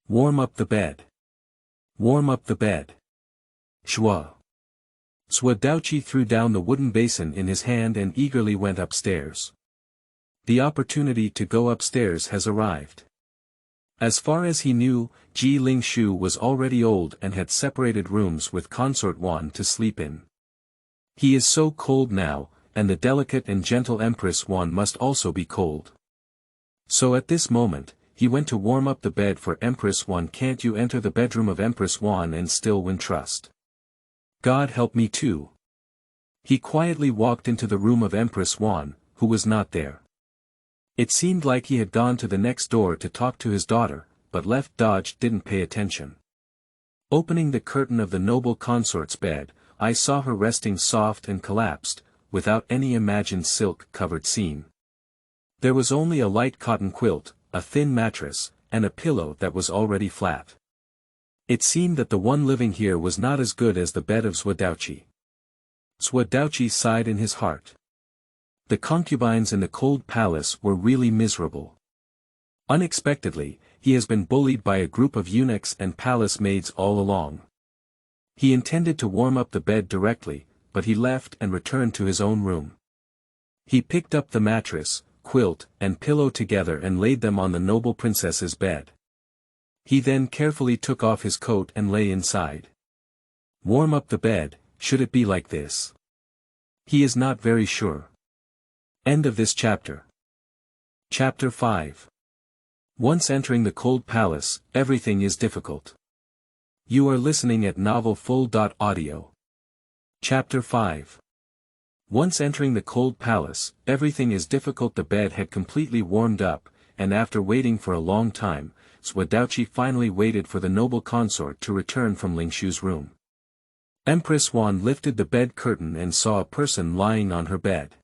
Warm up the bed. Warm up the bed. Shua. Zuo Daoqi threw down the wooden basin in his hand and eagerly went upstairs. The opportunity to go upstairs has arrived. As far as he knew, Ji Lingshu was already old and had separated rooms with Consort Wan to sleep in. He is so cold now, and the delicate and gentle Empress Wan must also be cold. So at this moment, he went to warm up the bed for Empress Wan. Can't you enter the bedroom of Empress Wan and still win trust? God help me too. He quietly walked into the room of Empress Wan, who was not there. It seemed like he had gone to the next door to talk to his daughter, but Left Dodge didn't pay attention. Opening the curtain of the noble consort's bed, I saw her resting soft and collapsed, without any imagined silk-covered scene. There was only a light cotton quilt, a thin mattress, and a pillow that was already flat. It seemed that the one living here was not as good as the bed of Zuo Daoqi. Zuo Daoqi sighed in his heart. The concubines in the cold palace were really miserable. Unexpectedly, he has been bullied by a group of eunuchs and palace maids all along. He intended to warm up the bed directly, but he left and returned to his own room. He picked up the mattress, quilt, and pillow together and laid them on the noble princess's bed. He then carefully took off his coat and lay inside. Warm up the bed, should it be like this? He is not very sure. End of this chapter. Chapter 5. Once entering the cold palace, everything is difficult. You are listening at novelfull.audio. Chapter 5. Once entering the cold palace, everything is difficult. The bed had completely warmed up, and after waiting for a long time, Zuo Daoqi finally waited for the noble consort to return from Lingshu's room. Empress Wan lifted the bed curtain and saw a person lying on her bed.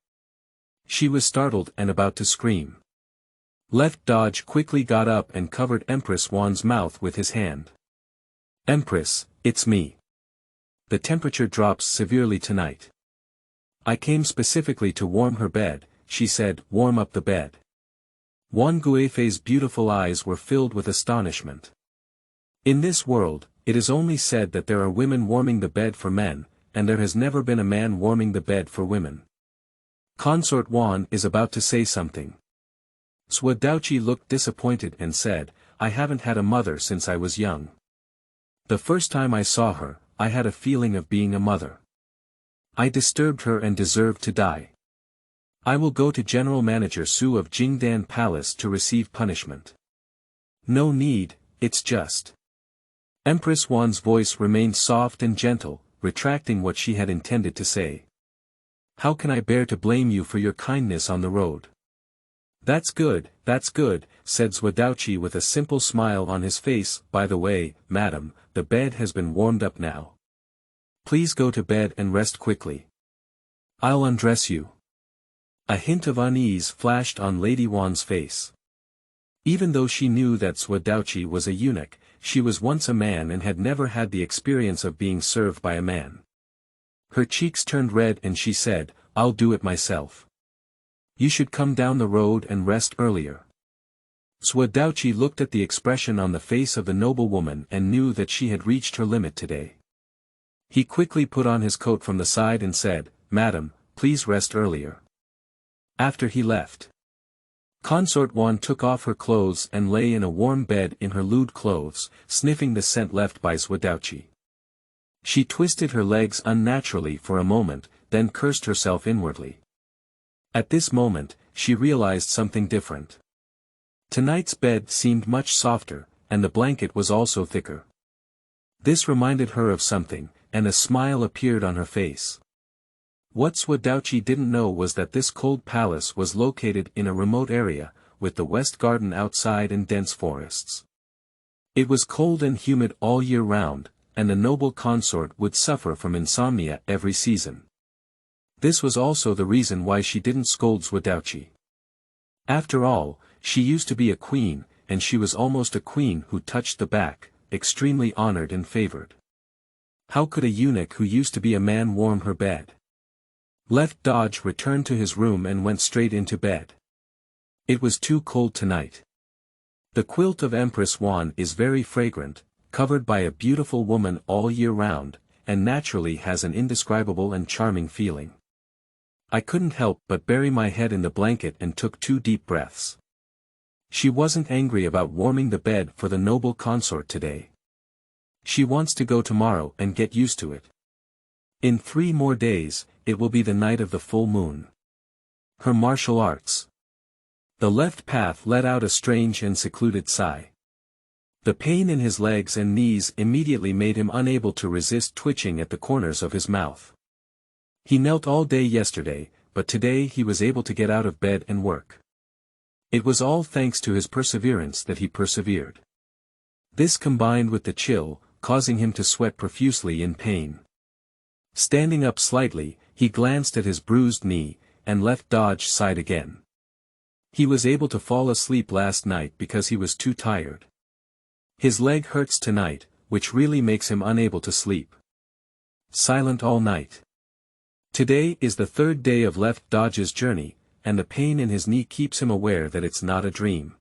She was startled and about to scream. Left Dodge quickly got up and covered Empress Wan's mouth with his hand. Empress, it's me. The temperature drops severely tonight. I came specifically to warm her bed, she said. Warm up the bed. Wan Guifei's beautiful eyes were filled with astonishment. In this world, it is only said that there are women warming the bed for men, and there has never been a man warming the bed for women. Consort Wan is about to say something. Zuo Daoqi looked disappointed and said, I haven't had a mother since I was young. The first time I saw her, I had a feeling of being a mother. I disturbed her and deserved to die. I will go to General Manager Su of Jingdan Palace to receive punishment. No need, it's just. Empress Wan's voice remained soft and gentle, retracting what she had intended to say. How can I bear to blame you for your kindness on the road? That's good, said Zuo Daoqi with a simple smile on his face. By the way, madam, the bed has been warmed up now. Please go to bed and rest quickly. I'll undress you. A hint of unease flashed on Lady Wan's face. Even though she knew that Zuo Daoqi was a eunuch, she was once a man and had never had the experience of being served by a man. Her cheeks turned red and she said, I'll do it myself. You should come down the road and rest earlier. Zuo Daoqi looked at the expression on the face of the noble woman and knew that she had reached her limit today. He quickly put on his coat from the side and said, Madam, please rest earlier. After he left, Consort Wan took off her clothes and lay in a warm bed in her lewd clothes, sniffing the scent left by Zuo Daoqi. She twisted her legs unnaturally for a moment, then cursed herself inwardly. At this moment, she realized something different. Tonight's bed seemed much softer, and the blanket was also thicker. This reminded her of something, and a smile appeared on her face. What Zuo Daoqi didn't know was that this cold palace was located in a remote area, with the west garden outside and dense forests. It was cold and humid all year round, and the noble consort would suffer from insomnia every season. This was also the reason why she didn't scold Zuo Daoqi. After all, she used to be a queen, and she was almost a queen who touched the back, extremely honored and favored. How could a eunuch who used to be a man warm her bed? Left Dodge returned to his room and went straight into bed. It was too cold tonight. The quilt of Empress-1 is very fragrant, covered by a beautiful woman all year round, and naturally has an indescribable and charming feeling. I couldn't help but bury my head in the blanket and took 2 deep breaths. She wasn't angry about warming the bed for the noble consort today. She wants to go tomorrow and get used to it. In 3 more days, it will be the night of the full moon. Her martial arts. The left path let out a strange and secluded sigh. The pain in his legs and knees immediately made him unable to resist twitching at the corners of his mouth. He knelt all day yesterday, but today he was able to get out of bed and work. It was all thanks to his perseverance that he persevered. This combined with the chill, causing him to sweat profusely in pain. Standing up slightly, he glanced at his bruised knee, and left Dodge side again. He was able to fall asleep last night because he was too tired. His leg hurts tonight, which really makes him unable to sleep. Silent all night. Today is the 3rd day of Left Dodge's journey, and the pain in his knee keeps him aware that it's not a dream.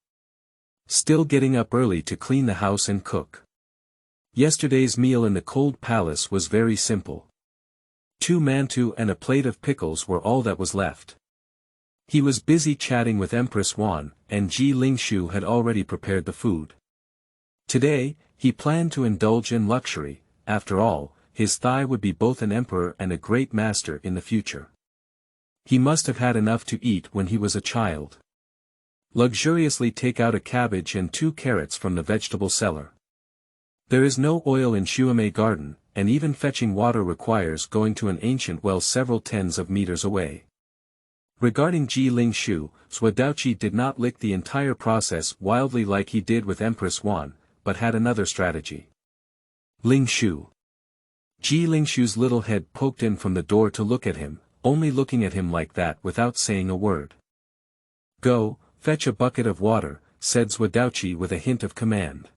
Still getting up early to clean the house and cook. Yesterday's meal in the cold palace was very simple. 2 mantou and a plate of pickles were all that was left. He was busy chatting with Empress-1, and Ji Lingshu had already prepared the food. Today, he planned to indulge in luxury. After all, his thigh would be both an emperor and a great master in the future. He must have had enough to eat when he was a child. Luxuriously take out a cabbage and 2 carrots from the vegetable cellar. There is no oil in Shuame Garden, and even fetching water requires going to an ancient well several tens of meters away. Regarding Ji Lingshu, Zuo Daoqi did not lick the entire process wildly like he did with Empress-1, but had another strategy. Lingshu. Ji Lingshu's little head poked in from the door to look at him, only looking at him like that without saying a word. Go, fetch a bucket of water, said Zuo Daoqi with a hint of command.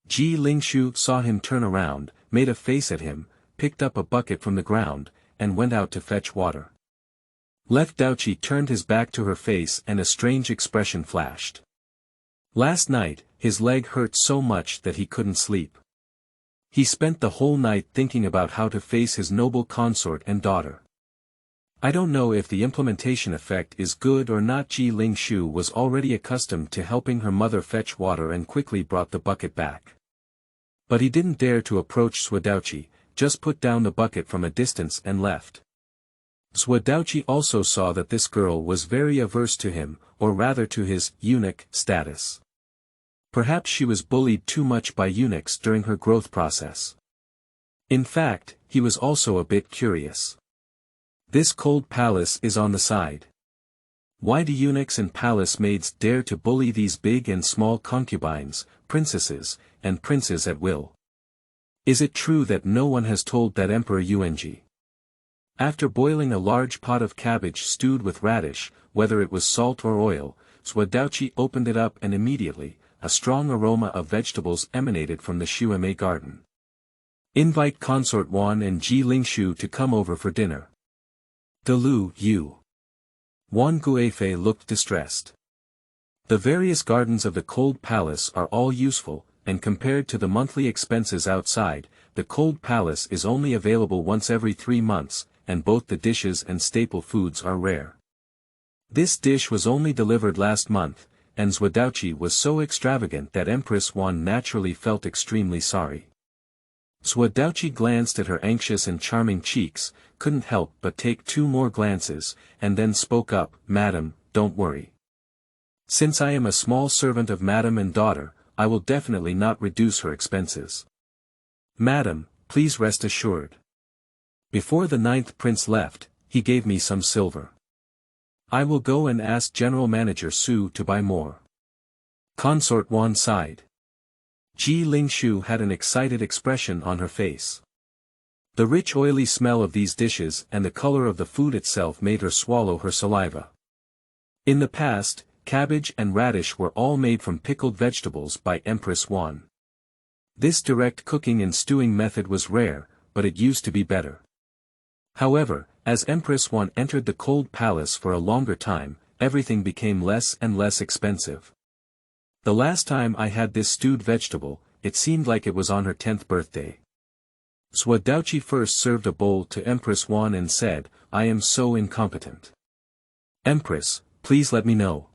Ji Lingshu saw him turn around, made a face at him, picked up a bucket from the ground, and went out to fetch water. Left Daoqi turned his back to her face and a strange expression flashed. Last night, his leg hurt so much that he couldn't sleep. He spent the whole night thinking about how to face his noble consort and daughter. I don't know if the implementation effect is good or not. Ji Lingshu was already accustomed to helping her mother fetch water and quickly brought the bucket back. But he didn't dare to approach Zuo Daoqi, just put down the bucket from a distance and left. Zuo Daoqi also saw that this girl was very averse to him, or rather to his eunuch status. Perhaps she was bullied too much by eunuchs during her growth process. In fact, he was also a bit curious. This cold palace is on the side. Why do eunuchs and palace maids dare to bully these big and small concubines, princesses, and princes at will? Is it true that no one has told that Emperor Yuanji? After boiling a large pot of cabbage stewed with radish, whether it was salt or oil, Zuo Daoqi opened it up and immediately, a strong aroma of vegetables emanated from the Shuame garden. Invite Consort Wan and Ji Lingshu to come over for dinner. Delu Yu. Wan Guifei looked distressed. The various gardens of the cold palace are all useful, and compared to the monthly expenses outside, the cold palace is only available once every 3 months, and both the dishes and staple foods are rare. This dish was only delivered last month, and Zuo Daoqi was so extravagant that Empress-1 naturally felt extremely sorry. Zuo Daoqi glanced at her anxious and charming cheeks, couldn't help but take 2 more glances, and then spoke up, "Madam, don't worry. Since I am a small servant of Madam and daughter, I will definitely not reduce her expenses. Madam, please rest assured. Before the 9th prince left, he gave me some silver. I will go and ask General Manager Su to buy more." Consort Wan sighed. Ji Lingshu had an excited expression on her face. The rich oily smell of these dishes and the color of the food itself made her swallow her saliva. In the past, cabbage and radish were all made from pickled vegetables by Empress-1. This direct cooking and stewing method was rare, but it used to be better. However, as Empress-1 entered the cold palace for a longer time, everything became less and less expensive. The last time I had this stewed vegetable, it seemed like it was on her 10th birthday. Zuo Daoqi first served a bowl to Empress Wan and said, "I am so incompetent. Empress, please let me know."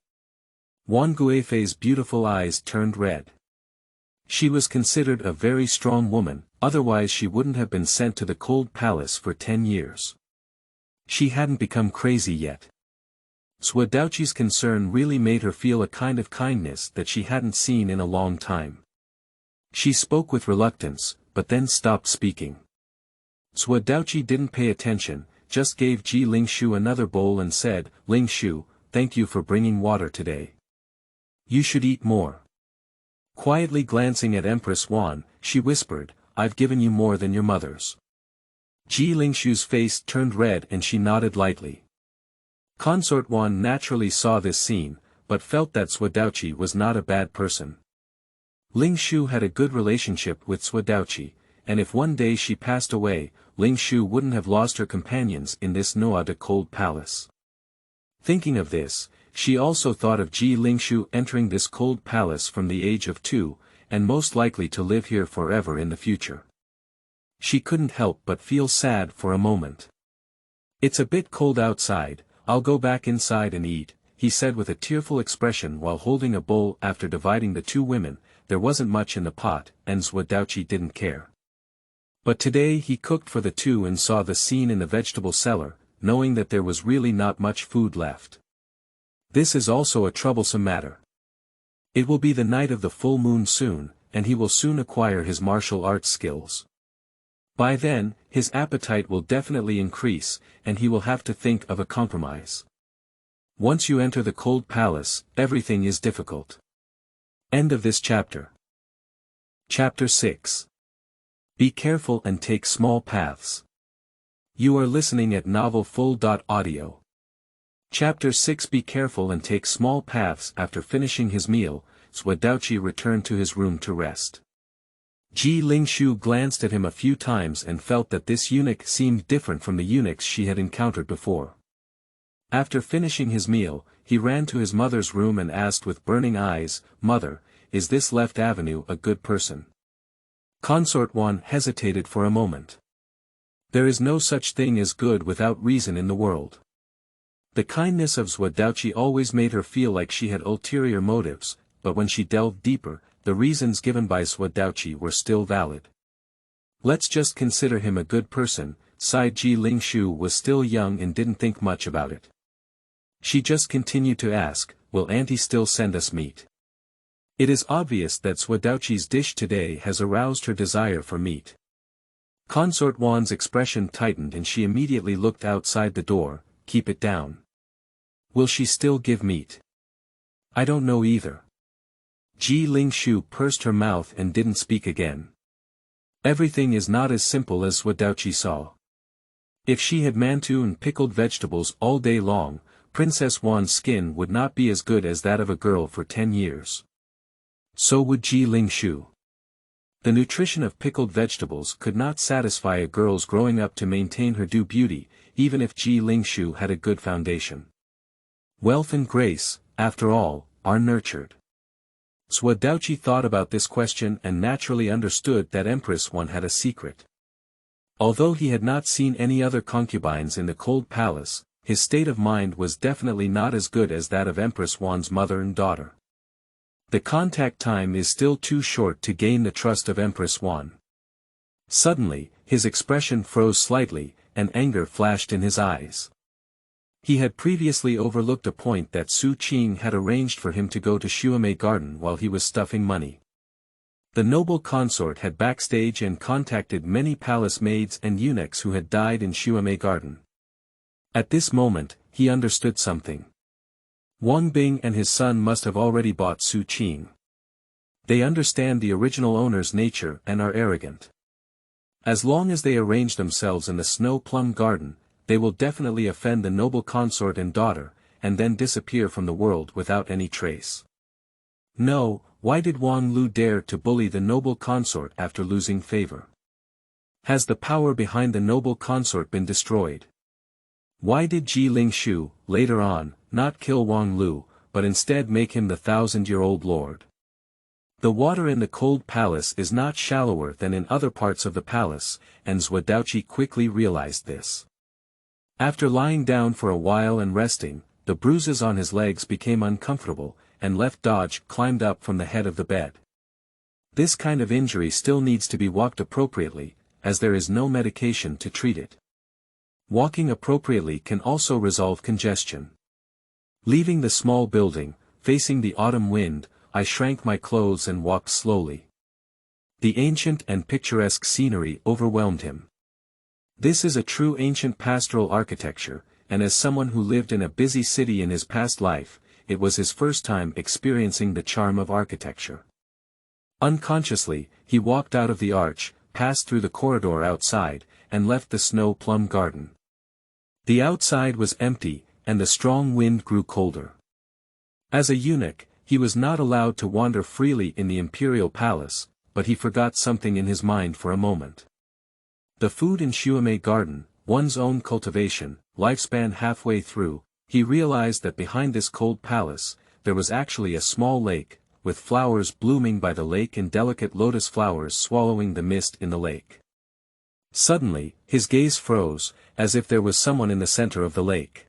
Wan Guifei's beautiful eyes turned red. She was considered a very strong woman, otherwise she wouldn't have been sent to the cold palace for 10 years. She hadn't become crazy yet. Zuo Daoqi's concern really made her feel a kind of kindness that she hadn't seen in a long time. She spoke with reluctance, but then stopped speaking. Zuo Daoqi didn't pay attention, just gave Ji Lingshu another bowl and said, "Lingshu, thank you for bringing water today. You should eat more." Quietly glancing at Empress Wan, she whispered, "I've given you more than your mother's." Ji Lingshu's face turned red and she nodded lightly. Consort Wan naturally saw this scene, but felt that Zuo Daoqi was not a bad person. Lingshu had a good relationship with Zuo Daoqi, and if one day she passed away, Lingshu wouldn't have lost her companions in this Noa de cold palace. Thinking of this, she also thought of Ji Lingshu entering this cold palace from the age of 2, and most likely to live here forever in the future. She couldn't help but feel sad for a moment. "It's a bit cold outside, I'll go back inside and eat," he said with a tearful expression while holding a bowl. After dividing the two women, there wasn't much in the pot, and Zuo Daoqi didn't care. But today he cooked for the two and saw the scene in the vegetable cellar, knowing that there was really not much food left. This is also a troublesome matter. It will be the night of the full moon soon, and he will soon acquire his martial arts skills. By then, his appetite will definitely increase, and he will have to think of a compromise. Once you enter the cold palace, everything is difficult. End of this chapter. Chapter 6. Be careful and take small paths. You are listening at novelfull.audio. Chapter 6. Be careful and take small paths. After finishing his meal, Zuo Daoqi returned to his room to rest. Ji Lingshu glanced at him a few times and felt that this eunuch seemed different from the eunuchs she had encountered before. After finishing his meal, he ran to his mother's room and asked with burning eyes, "Mother, is this Left Avenue a good person?" Consort Wan hesitated for a moment. There is no such thing as good without reason in the world. The kindness of Zuo Daoqi always made her feel like she had ulterior motives, but when she delved deeper, the reasons given by Zuo Daoqi were still valid. "Let's just consider him a good person," sighed Ji Lingshu. Was still young and didn't think much about it. She just continued to ask, "Will Auntie still send us meat?" It is obvious that Zuo Daoqi's dish today has aroused her desire for meat. Consort Wan's expression tightened and she immediately looked outside the door. "Keep it down. Will she still give meat?" "I don't know either." Ji Lingshu pursed her mouth and didn't speak again. Everything is not as simple as Zuo Daoqi saw. If she had mantou and pickled vegetables all day long, Princess Wan's skin would not be as good as that of a girl for 10 years. So would Ji Lingshu. The nutrition of pickled vegetables could not satisfy a girl's growing up to maintain her due beauty, even if Ji Lingshu had a good foundation. Wealth and grace, after all, are nurtured. Zuo Daoqi thought about this question and naturally understood that Empress Wan had a secret. Although he had not seen any other concubines in the cold palace, his state of mind was definitely not as good as that of Empress Wan's mother and daughter. The contact time is still too short to gain the trust of Empress Wan. Suddenly, his expression froze slightly, and anger flashed in his eyes. He had previously overlooked a point that Su Qing had arranged for him to go to Xuemei Garden while he was stuffing money. The noble consort had backstage and contacted many palace maids and eunuchs who had died in Xuemei Garden. At this moment, he understood something. Wang Bing and his son must have already bought Su Qing. They understand the original owner's nature and are arrogant. As long as they arrange themselves in the snow plum garden, they will definitely offend the noble consort and daughter, and then disappear from the world without any trace. No, why did Wang Lu dare to bully the noble consort after losing favor? Has the power behind the noble consort been destroyed? Why did Ji Lingshu, later on, not kill Wang Lu, but instead make him the 1,000-year-old lord. The water in the cold palace is not shallower than in other parts of the palace, and Zuo Daoqi quickly realized this. After lying down for a while and resting, the bruises on his legs became uncomfortable, and left Dodge climbed up from the head of the bed. This kind of injury still needs to be walked appropriately, as there is no medication to treat it. Walking appropriately can also resolve congestion. Leaving the small building, facing the autumn wind, I shrank my clothes and walked slowly. The ancient and picturesque scenery overwhelmed him. This is a true ancient pastoral architecture, and as someone who lived in a busy city in his past life, it was his first time experiencing the charm of architecture. Unconsciously, he walked out of the arch, passed through the corridor outside, and left the snow plum garden. The outside was empty, and the strong wind grew colder. As a eunuch, he was not allowed to wander freely in the imperial palace, but he forgot something in his mind for a moment. The food in Xuemei garden, one's own cultivation, lifespan halfway through, he realized that behind this cold palace, there was actually a small lake, with flowers blooming by the lake and delicate lotus flowers swallowing the mist in the lake. Suddenly, his gaze froze, as if there was someone in the center of the lake.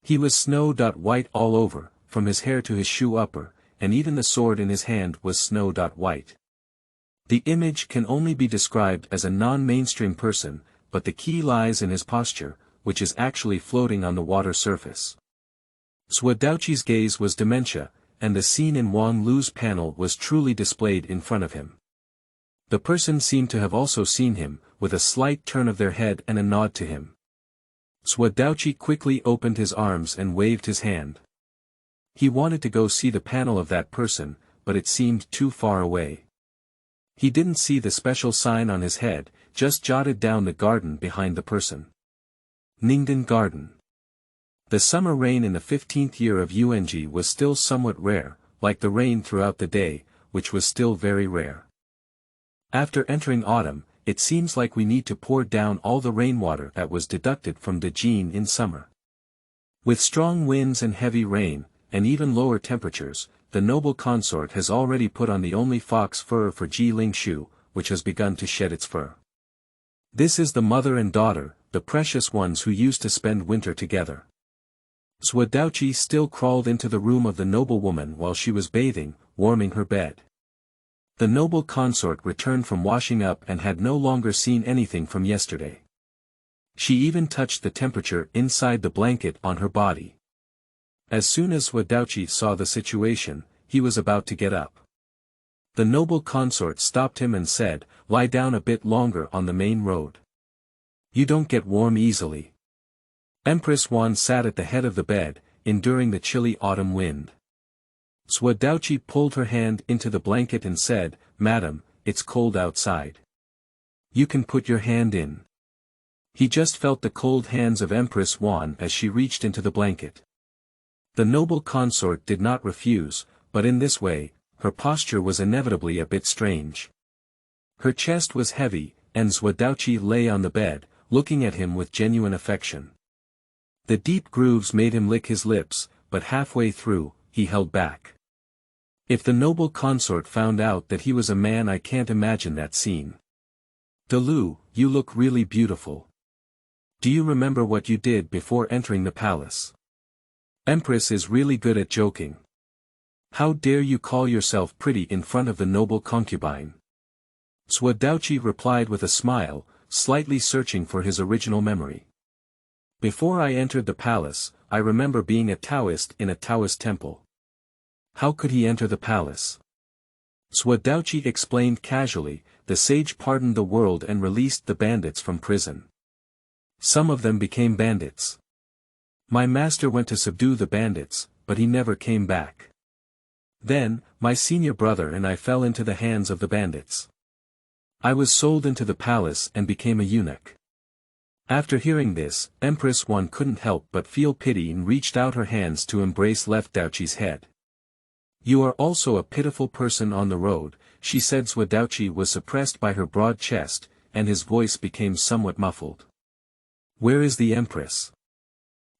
He was snow-white all over, from his hair to his shoe upper, and even the sword in his hand was snow-white. The image can only be described as a non-mainstream person, but the key lies in his posture, which is actually floating on the water surface. Zuo Daoqi's gaze was dementia, and the scene in Wang Lu's panel was truly displayed in front of him. The person seemed to have also seen him, with a slight turn of their head and a nod to him. Zuo Daoqi quickly opened his arms and waved his hand. He wanted to go see the panel of that person, but it seemed too far away. He didn't see the special sign on his head, just jotted down the garden behind the person. Ningdan Garden. The summer rain in the 15th year of Yuanji was still somewhat rare, like the rain throughout the day, which was still very rare. After entering autumn, it seems like we need to pour down all the rainwater that was deducted from the Jin in summer. With strong winds and heavy rain, and even lower temperatures, the noble consort has already put on the only fox fur for Ji Lingshu, which has begun to shed its fur. This is the mother and daughter, the precious ones who used to spend winter together. Zuo Daoqi still crawled into the room of the noblewoman while she was bathing, warming her bed. The noble consort returned from washing up and had no longer seen anything from yesterday. She even touched the temperature inside the blanket on her body. As soon as Zuo Daoqi saw the situation, he was about to get up. The noble consort stopped him and said, "Lie down a bit longer on the main road. You don't get warm easily." Empress Wan sat at the head of the bed, enduring the chilly autumn wind. Zuo Daoqi pulled her hand into the blanket and said, "Madam, it's cold outside. You can put your hand in." He just felt the cold hands of Empress Wan as she reached into the blanket. The noble consort did not refuse, but in this way, her posture was inevitably a bit strange. Her chest was heavy, and Zuo Daoqi lay on the bed, looking at him with genuine affection. The deep grooves made him lick his lips, but halfway through, he held back. If the noble consort found out that he was a man, I can't imagine that scene. "Dalu, you look really beautiful. Do you remember what you did before entering the palace? Empress is really good at joking. How dare you call yourself pretty in front of the noble concubine?" Zuo Daoqi replied with a smile, slightly searching for his original memory. "Before I entered the palace, I remember being a Taoist in a Taoist temple." How could he enter the palace? Zuo Daoqi explained casually, "The sage pardoned the world and released the bandits from prison. Some of them became bandits. My master went to subdue the bandits, but he never came back. Then, my senior brother and I fell into the hands of the bandits. I was sold into the palace and became a eunuch." After hearing this, Empress Wan couldn't help but feel pity and reached out her hands to embrace left Daoqi's head. "You are also a pitiful person on the road," she said. Zuo Daoqi was suppressed by her broad chest, and his voice became somewhat muffled. "Where is the Empress?"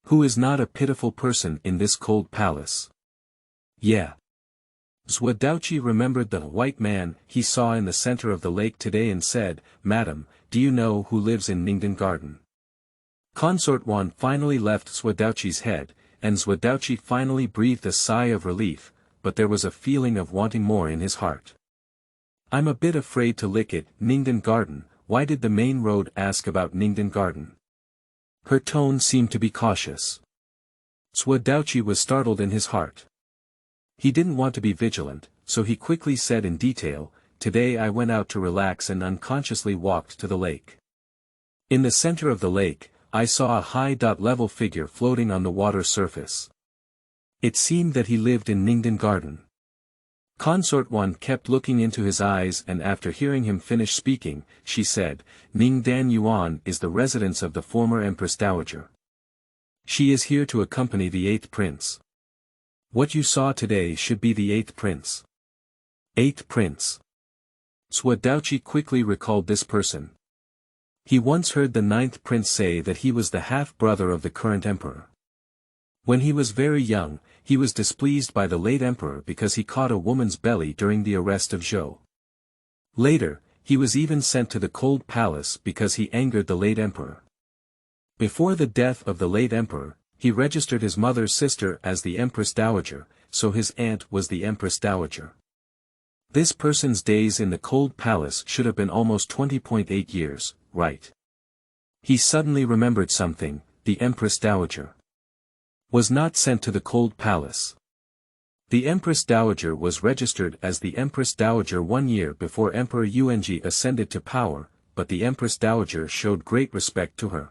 Who is not a pitiful person in this cold palace? Yeah. Zuo Daoqi remembered the white man he saw in the center of the lake today and said, Madam, do you know who lives in Ningdan Garden? Consort Wan finally left Zuo Daoqi's head, and Zuo Daoqi finally breathed a sigh of relief, but there was a feeling of wanting more in his heart. I'm a bit afraid to lick it. Ningdan Garden. Why did the main road ask about Ningdan Garden? Her tone seemed to be cautious. Zuo Daoqi was startled in his heart. He didn't want to be vigilant, so he quickly said in detail, Today I went out to relax and unconsciously walked to the lake. In the center of the lake, I saw a high-level figure floating on the water surface. It seemed that he lived in Ningdan Garden. Consort Wan kept looking into his eyes, and after hearing him finish speaking, she said, Ningdan Yuan is the residence of the former Empress Dowager. She is here to accompany the 8th prince. What you saw today should be the 8th prince. 8th prince. Zuo Daoqi quickly recalled this person. He once heard the 9th prince say that he was the half-brother of the current emperor. When he was very young, he was displeased by the late emperor because he caught a woman's belly during the arrest of Zhou. Later, he was even sent to the cold palace because he angered the late emperor. Before the death of the late emperor, he registered his mother's sister as the Empress Dowager, so his aunt was the Empress Dowager. This person's days in the cold palace should have been almost 20.8 years, right? He suddenly remembered something. The Empress Dowager was not sent to the cold palace. The Empress Dowager was registered as the Empress Dowager 1 year before Emperor Yuanji ascended to power, but the Empress Dowager showed great respect to her.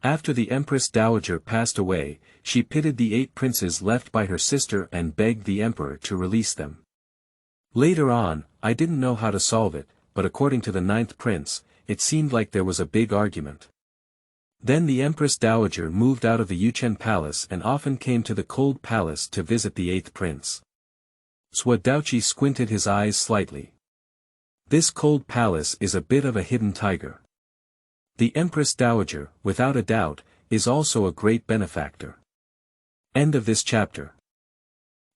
After the Empress Dowager passed away, she pitied the 8 princes left by her sister and begged the emperor to release them. Later on, I didn't know how to solve it, but according to the 9th prince, it seemed like there was a big argument. Then the Empress Dowager moved out of the Yuchen Palace and often came to the cold palace to visit the 8th prince. Zuo Daoqi squinted his eyes slightly. This cold palace is a bit of a hidden tiger. The Empress Dowager, without a doubt, is also a great benefactor. End of this chapter.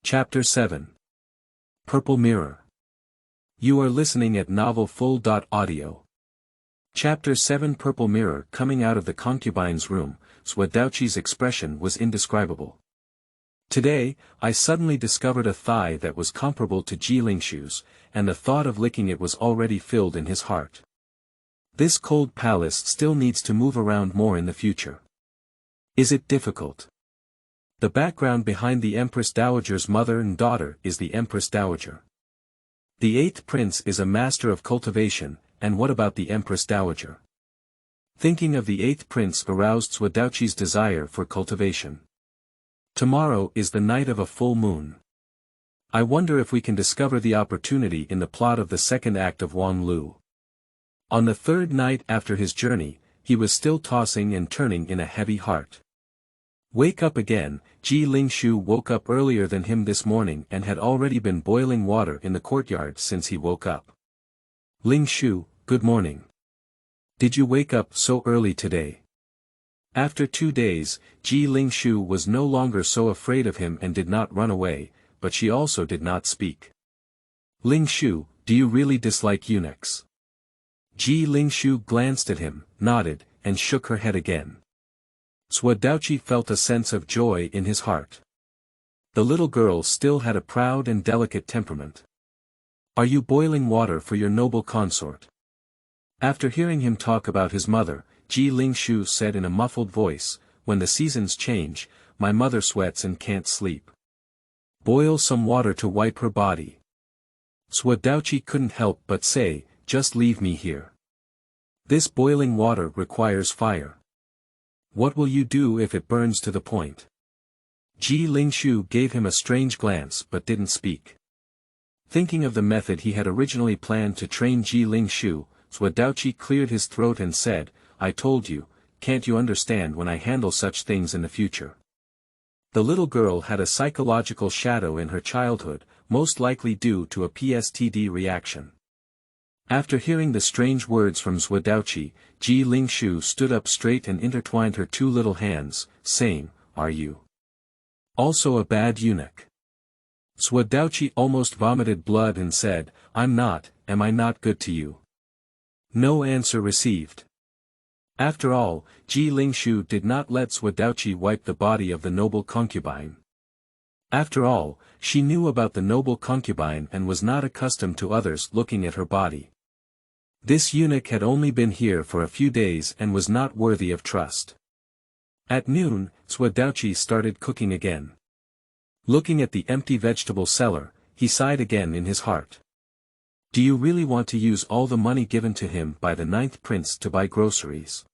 Chapter 7. Purple Mirror. You are listening at novelfull.audio. Chapter 7. Purple Mirror. Coming out of the concubine's room, Zuo Daoqi's expression was indescribable. Today, I suddenly discovered a thigh that was comparable to Ji Lingshu's, and the thought of licking it was already filled in his heart. This cold palace still needs to move around more in the future. Is it difficult? The background behind the Empress Dowager's mother and daughter is the Empress Dowager. The 8th prince is a master of cultivation, and what about the Empress Dowager? Thinking of the 8th prince aroused Zuo Daoqi's desire for cultivation. Tomorrow is the night of a full moon. I wonder if we can discover the opportunity in the plot of the second act of Wang Lu. On the 3rd night after his journey, he was still tossing and turning in a heavy heart. Wake up again. Ji Lingshu woke up earlier than him this morning and had already been boiling water in the courtyard since he woke up. Lingshu, good morning. Did you wake up so early today? After 2 days, Ji Lingshu was no longer so afraid of him and did not run away, but she also did not speak. Lingshu, do you really dislike eunuchs? Ji Lingshu glanced at him, nodded, and shook her head again. Zuo Daoqi felt a sense of joy in his heart. The little girl still had a proud and delicate temperament. Are you boiling water for your noble consort? After hearing him talk about his mother, Ji Lingshu said in a muffled voice, when the seasons change, my mother sweats and can't sleep. Boil some water to wipe her body. Zuo Daoqi couldn't help but say, just leave me here. This boiling water requires fire. What will you do if it burns to the point? Ji Lingshu gave him a strange glance but didn't speak. Thinking of the method he had originally planned to train Ji Lingshu, Zuo Daoqi cleared his throat and said, I told you, can't you understand when I handle such things in the future? The little girl had a psychological shadow in her childhood, most likely due to a PSTD reaction. After hearing the strange words from Zuo Daoqi, Ji Lingshu stood up straight and intertwined her two little hands, saying, "Are you also a bad eunuch?" Zuo Daoqi almost vomited blood and said, "I'm not, am I not good to you?" No answer received. After all, Ji Lingshu did not let Zuo Daoqi wipe the body of the noble concubine. After all, she knew about the noble concubine and was not accustomed to others looking at her body. This eunuch had only been here for a few days and was not worthy of trust. At noon, Zuo Daoqi started cooking again. Looking at the empty vegetable cellar, he sighed again in his heart. Do you really want to use all the money given to him by the 9th prince to buy groceries?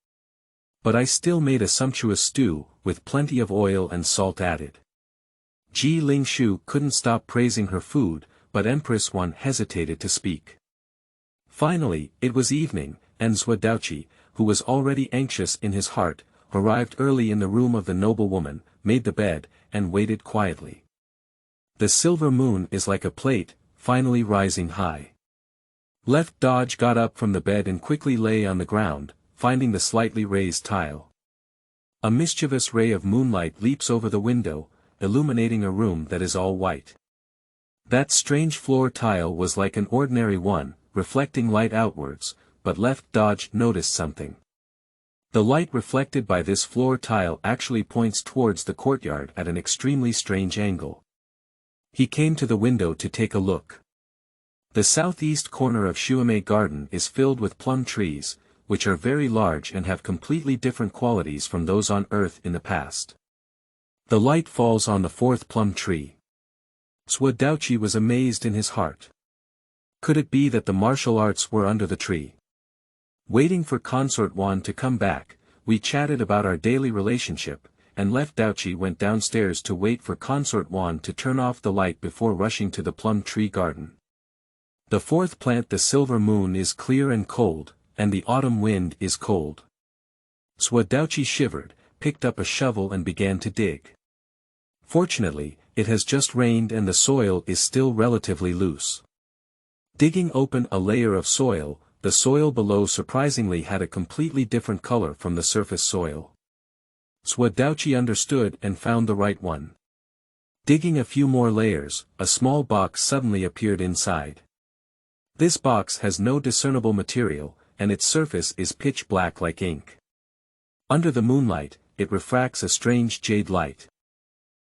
But I still made a sumptuous stew, with plenty of oil and salt added. Ji Lingshu couldn't stop praising her food, but Empress Wan hesitated to speak. Finally, it was evening, and Zuo Daoqi, who was already anxious in his heart, arrived early in the room of the noblewoman, made the bed, and waited quietly. The silver moon is like a plate, finally rising high. Left Dodge got up from the bed and quickly lay on the ground, finding the slightly raised tile. A mischievous ray of moonlight leaps over the window, illuminating a room that is all white. That strange floor tile was like an ordinary one, reflecting light outwards, but Left Dodge noticed something. The light reflected by this floor tile actually points towards the courtyard at an extremely strange angle. He came to the window to take a look. The southeast corner of Shuamei Garden is filled with plum trees, which are very large and have completely different qualities from those on Earth in the past. The light falls on the 4th plum tree. Zuo Daoqi was amazed in his heart. Could it be that the martial arts were under the tree? Waiting for Consort Wan to come back, we chatted about our daily relationship, and Left Daoqi went downstairs to wait for Consort Wan to turn off the light before rushing to the plum tree garden. The 4th plant, the silver moon, is clear and cold, and the autumn wind is cold. Zuo Daoqi shivered, picked up a shovel and began to dig. Fortunately, it has just rained and the soil is still relatively loose. Digging open a layer of soil, the soil below surprisingly had a completely different color from the surface soil. Zuo Daoqi understood and found the right one. Digging a few more layers, a small box suddenly appeared inside. This box has no discernible material, and its surface is pitch black like ink. Under the moonlight, it refracts a strange jade light.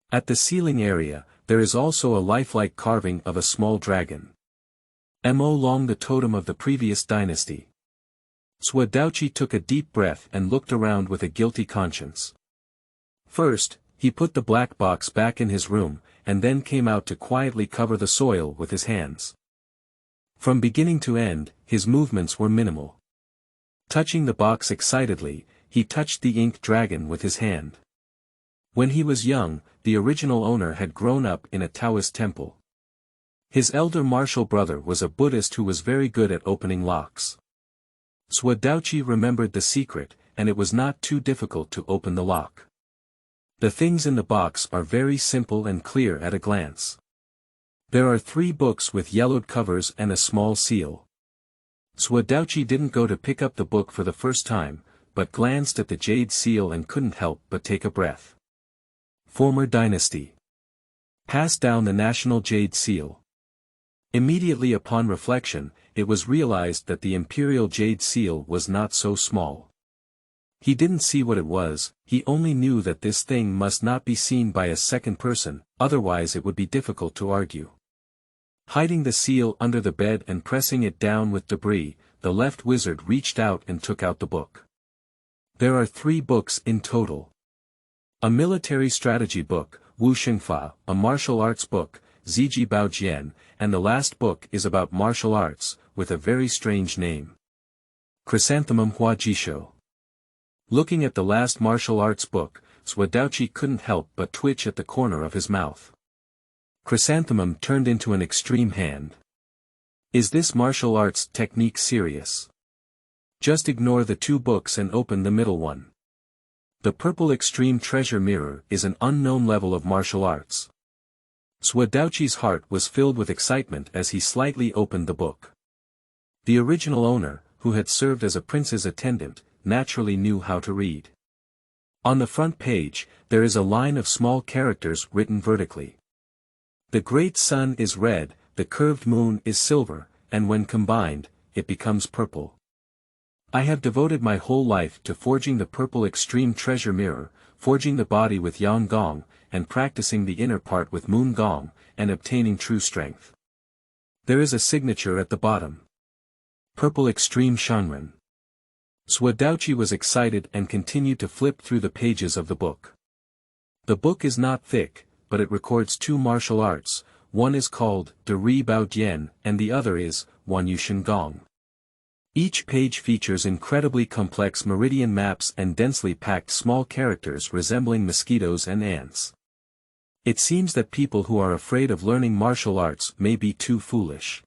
At the ceiling area, there is also a lifelike carving of a small dragon. Mo Long, the totem of the previous dynasty. Zuo Daoqi took a deep breath and looked around with a guilty conscience. First, he put the black box back in his room, and then came out to quietly cover the soil with his hands. From beginning to end, his movements were minimal. Touching the box excitedly, he touched the ink dragon with his hand. When he was young, the original owner had grown up in a Taoist temple. His elder martial brother was a Buddhist who was very good at opening locks. Zuo Daoqi remembered the secret, and it was not too difficult to open the lock. The things in the box are very simple and clear at a glance. There are 3 books with yellowed covers and a small seal. Zuo Daoqi didn't go to pick up the book for the first time, but glanced at the jade seal and couldn't help but take a breath. Former dynasty. Passed down the national jade seal. Immediately upon reflection, it was realized that the imperial jade seal was not so small. He didn't see what it was, he only knew that this thing must not be seen by a second person, otherwise it would be difficult to argue. Hiding the seal under the bed and pressing it down with debris, the left wizard reached out and took out the book. There are 3 books in total. A military strategy book, Wu Shengfa, a martial arts book, Ziji Baojian, and the last book is about martial arts, with a very strange name. Chrysanthemum Hua Jisho. Looking at the last martial arts book, Zuo Daoqi couldn't help but twitch at the corner of his mouth. Chrysanthemum turned into an extreme hand. Is this martial arts technique serious? Just ignore the 2 books and open the middle one. The purple extreme treasure mirror is an unknown level of martial arts. Zuo Daoqi's heart was filled with excitement as he slightly opened the book. The original owner, who had served as a prince's attendant, naturally knew how to read. On the front page, there is a line of small characters written vertically. The great sun is red, the curved moon is silver, and when combined, it becomes purple. I have devoted my whole life to forging the purple extreme treasure mirror, forging the body with yang gong, and practicing the inner part with moon gong, and obtaining true strength. There is a signature at the bottom. Purple Extreme Shanren. Zuo Daoqi was excited and continued to flip through the pages of the book. The book is not thick, but it records 2 martial arts, one is called De Ri Bao Dian and the other is Wan Yu Shen Gong. Each page features incredibly complex meridian maps and densely packed small characters resembling mosquitoes and ants. It seems that people who are afraid of learning martial arts may be too foolish.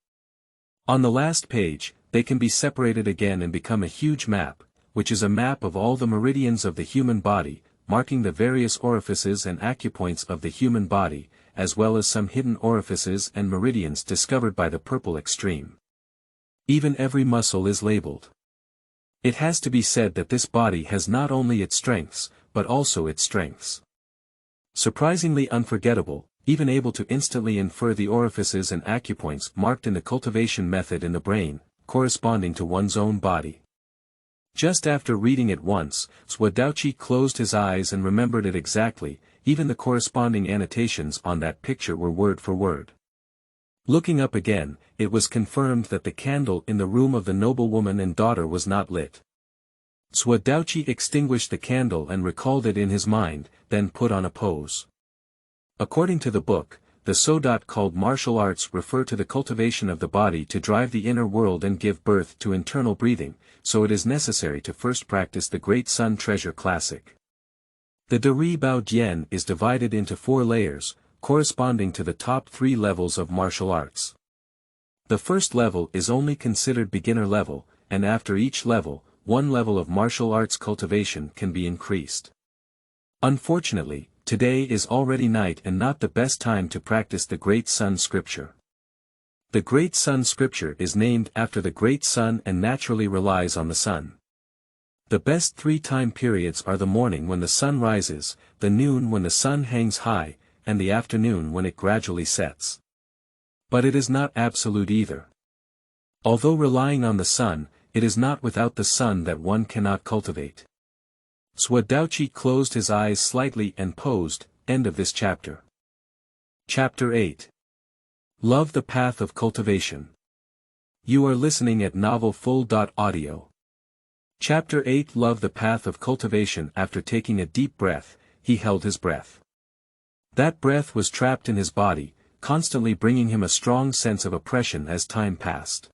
On the last page, they can be separated again and become a huge map, which is a map of all the meridians of the human body, marking the various orifices and acupoints of the human body, as well as some hidden orifices and meridians discovered by the purple extreme. Even every muscle is labeled. It has to be said that this body has not only its strengths, but also its strengths. Surprisingly unforgettable, even able to instantly infer the orifices and acupoints marked in the cultivation method in the brain, corresponding to one's own body. Just after reading it once, Zuo Daoqi closed his eyes and remembered it exactly, even the corresponding annotations on that picture were word for word. Looking up again, it was confirmed that the candle in the room of the noblewoman and daughter was not lit. Zuo Daoqi extinguished the candle and recalled it in his mind, then put on a pose. According to the book, the Sodot called martial arts refer to the cultivation of the body to drive the inner world and give birth to internal breathing, so it is necessary to first practice the Great Sun Treasure Classic. The De Ri Bao Dian is divided into 4 layers, corresponding to the top 3 levels of martial arts. The first level is only considered beginner level, and after each level, 1 level of martial arts cultivation can be increased. Unfortunately, today is already night and not the best time to practice the Great Sun Scripture. The Great Sun Scripture is named after the Great Sun and naturally relies on the sun. The best 3 time periods are the morning when the sun rises, the noon when the sun hangs high, and the afternoon when it gradually sets. But it is not absolute either. Although relying on the sun, it is not without the sun that one cannot cultivate. Zuo Daoqi closed his eyes slightly and posed. End of this chapter. Chapter 8. Love the Path of Cultivation. You are listening at novelfull.audio. Chapter 8. Love the Path of Cultivation. After taking a deep breath, he held his breath. That breath was trapped in his body, constantly bringing him a strong sense of oppression as time passed.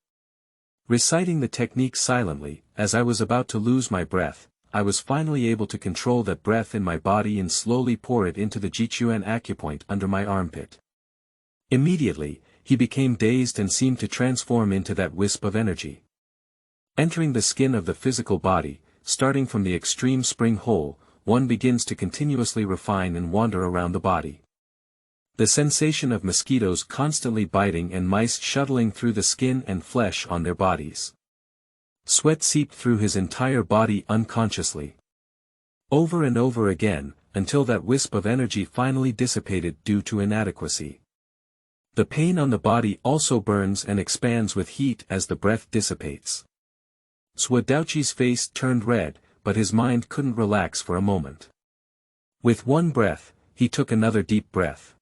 Reciting the technique silently, as I was about to lose my breath, I was finally able to control that breath in my body and slowly pour it into the Jichuan acupoint under my armpit. Immediately, he became dazed and seemed to transform into that wisp of energy. Entering the skin of the physical body, starting from the extreme spring hole, one begins to continuously refine and wander around the body. The sensation of mosquitoes constantly biting and mice shuttling through the skin and flesh on their bodies. Sweat seeped through his entire body unconsciously. Over and over again, until that wisp of energy finally dissipated due to inadequacy. The pain on the body also burns and expands with heat as the breath dissipates. Zuo Daoqi's face turned red, but his mind couldn't relax for a moment. With one breath, he took another deep breath.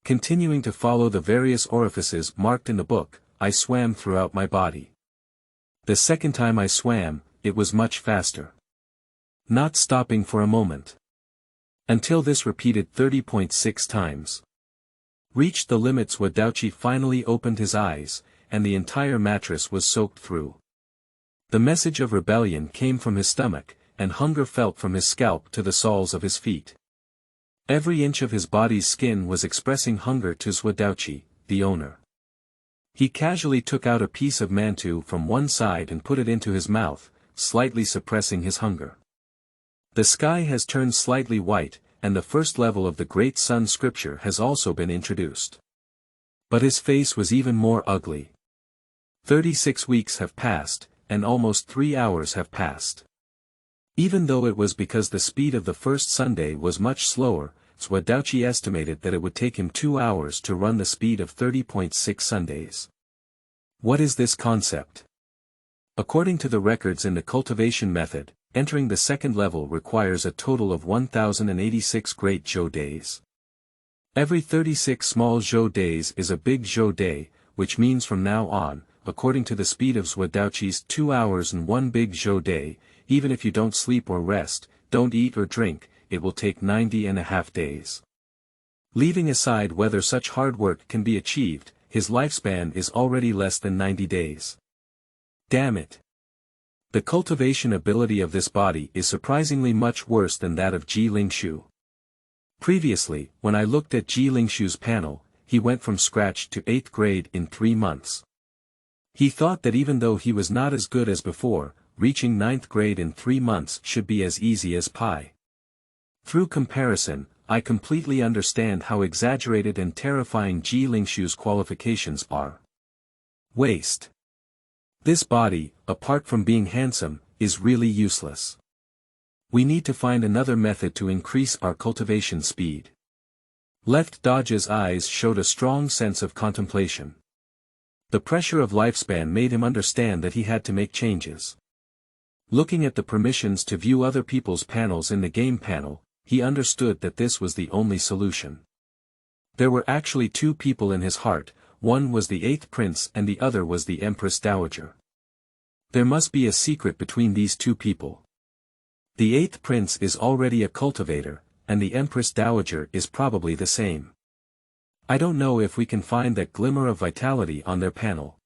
Continuing to follow the various orifices marked in the book, I swam throughout my body. The second time I swam, it was much faster. Not stopping for a moment. Until this repeated 30.6 times. Reached the limit. Zuo Daoqi finally opened his eyes, and the entire mattress was soaked through. The message of rebellion came from his stomach, and hunger felt from his scalp to the soles of his feet. Every inch of his body's skin was expressing hunger to Zuo Daoqi, the owner. He casually took out a piece of mantu from one side and put it into his mouth, slightly suppressing his hunger. The sky has turned slightly white, and the first level of the Great Sun Scripture has also been introduced. But his face was even more ugly. 36 weeks have passed, and almost 3 hours have passed. Even though it was because the speed of the first Sunday was much slower, Zuo Daoqi estimated that it would take him 2 hours to run the speed of 30.6 Sundays. What is this concept? According to the records in the cultivation method, entering the second level requires a total of 1086 Great Zhou days. Every 36 small Zhou days is a big Zhou day, which means from now on, according to the speed of Zuo Daoqi's 2 hours and 1 big Zhou day, even if you don't sleep or rest, don't eat or drink, it will take 90.5 days. Leaving aside whether such hard work can be achieved, his lifespan is already less than 90 days. Damn it. The cultivation ability of this body is surprisingly much worse than that of Ji Lingshu. Previously, when I looked at Ji Lingshu's panel, he went from scratch to 8th grade in 3 months. He thought that even though he was not as good as before, reaching 9th grade in 3 months should be as easy as pie. Through comparison, I completely understand how exaggerated and terrifying Ji Lingshu's qualifications are. Waste. This body, apart from being handsome, is really useless. We need to find another method to increase our cultivation speed. Left Dodge's eyes showed a strong sense of contemplation. The pressure of lifespan made him understand that he had to make changes. Looking at the permissions to view other people's panels in the game panel, he understood that this was the only solution. There were actually 2 people in his heart, one was the 8th prince and the other was the Empress Dowager. There must be a secret between these 2 people. The 8th prince is already a cultivator, and the Empress Dowager is probably the same. I don't know if we can find that glimmer of vitality on their panel.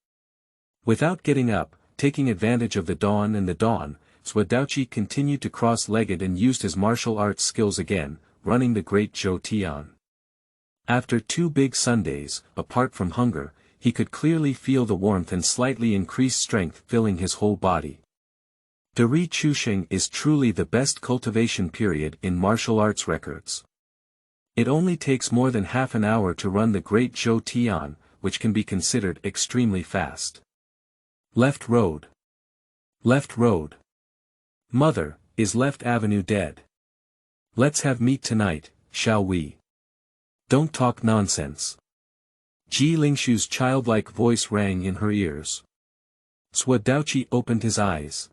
Without getting up, taking advantage of the dawn, Zuo Daoqi continued to cross-legged and used his martial arts skills again, running the Great Zhou Tian. After 2 big Sundays, apart from hunger, he could clearly feel the warmth and slightly increased strength filling his whole body. De Ri Chusheng is truly the best cultivation period in martial arts records. It only takes more than half an hour to run the Great Zhou Tian, which can be considered extremely fast. Left road. Left road. Mother, is Left Avenue dead? Let's have meat tonight, shall we? Don't talk nonsense. Ji Lingshu's childlike voice rang in her ears. Zuo Daoqi opened his eyes.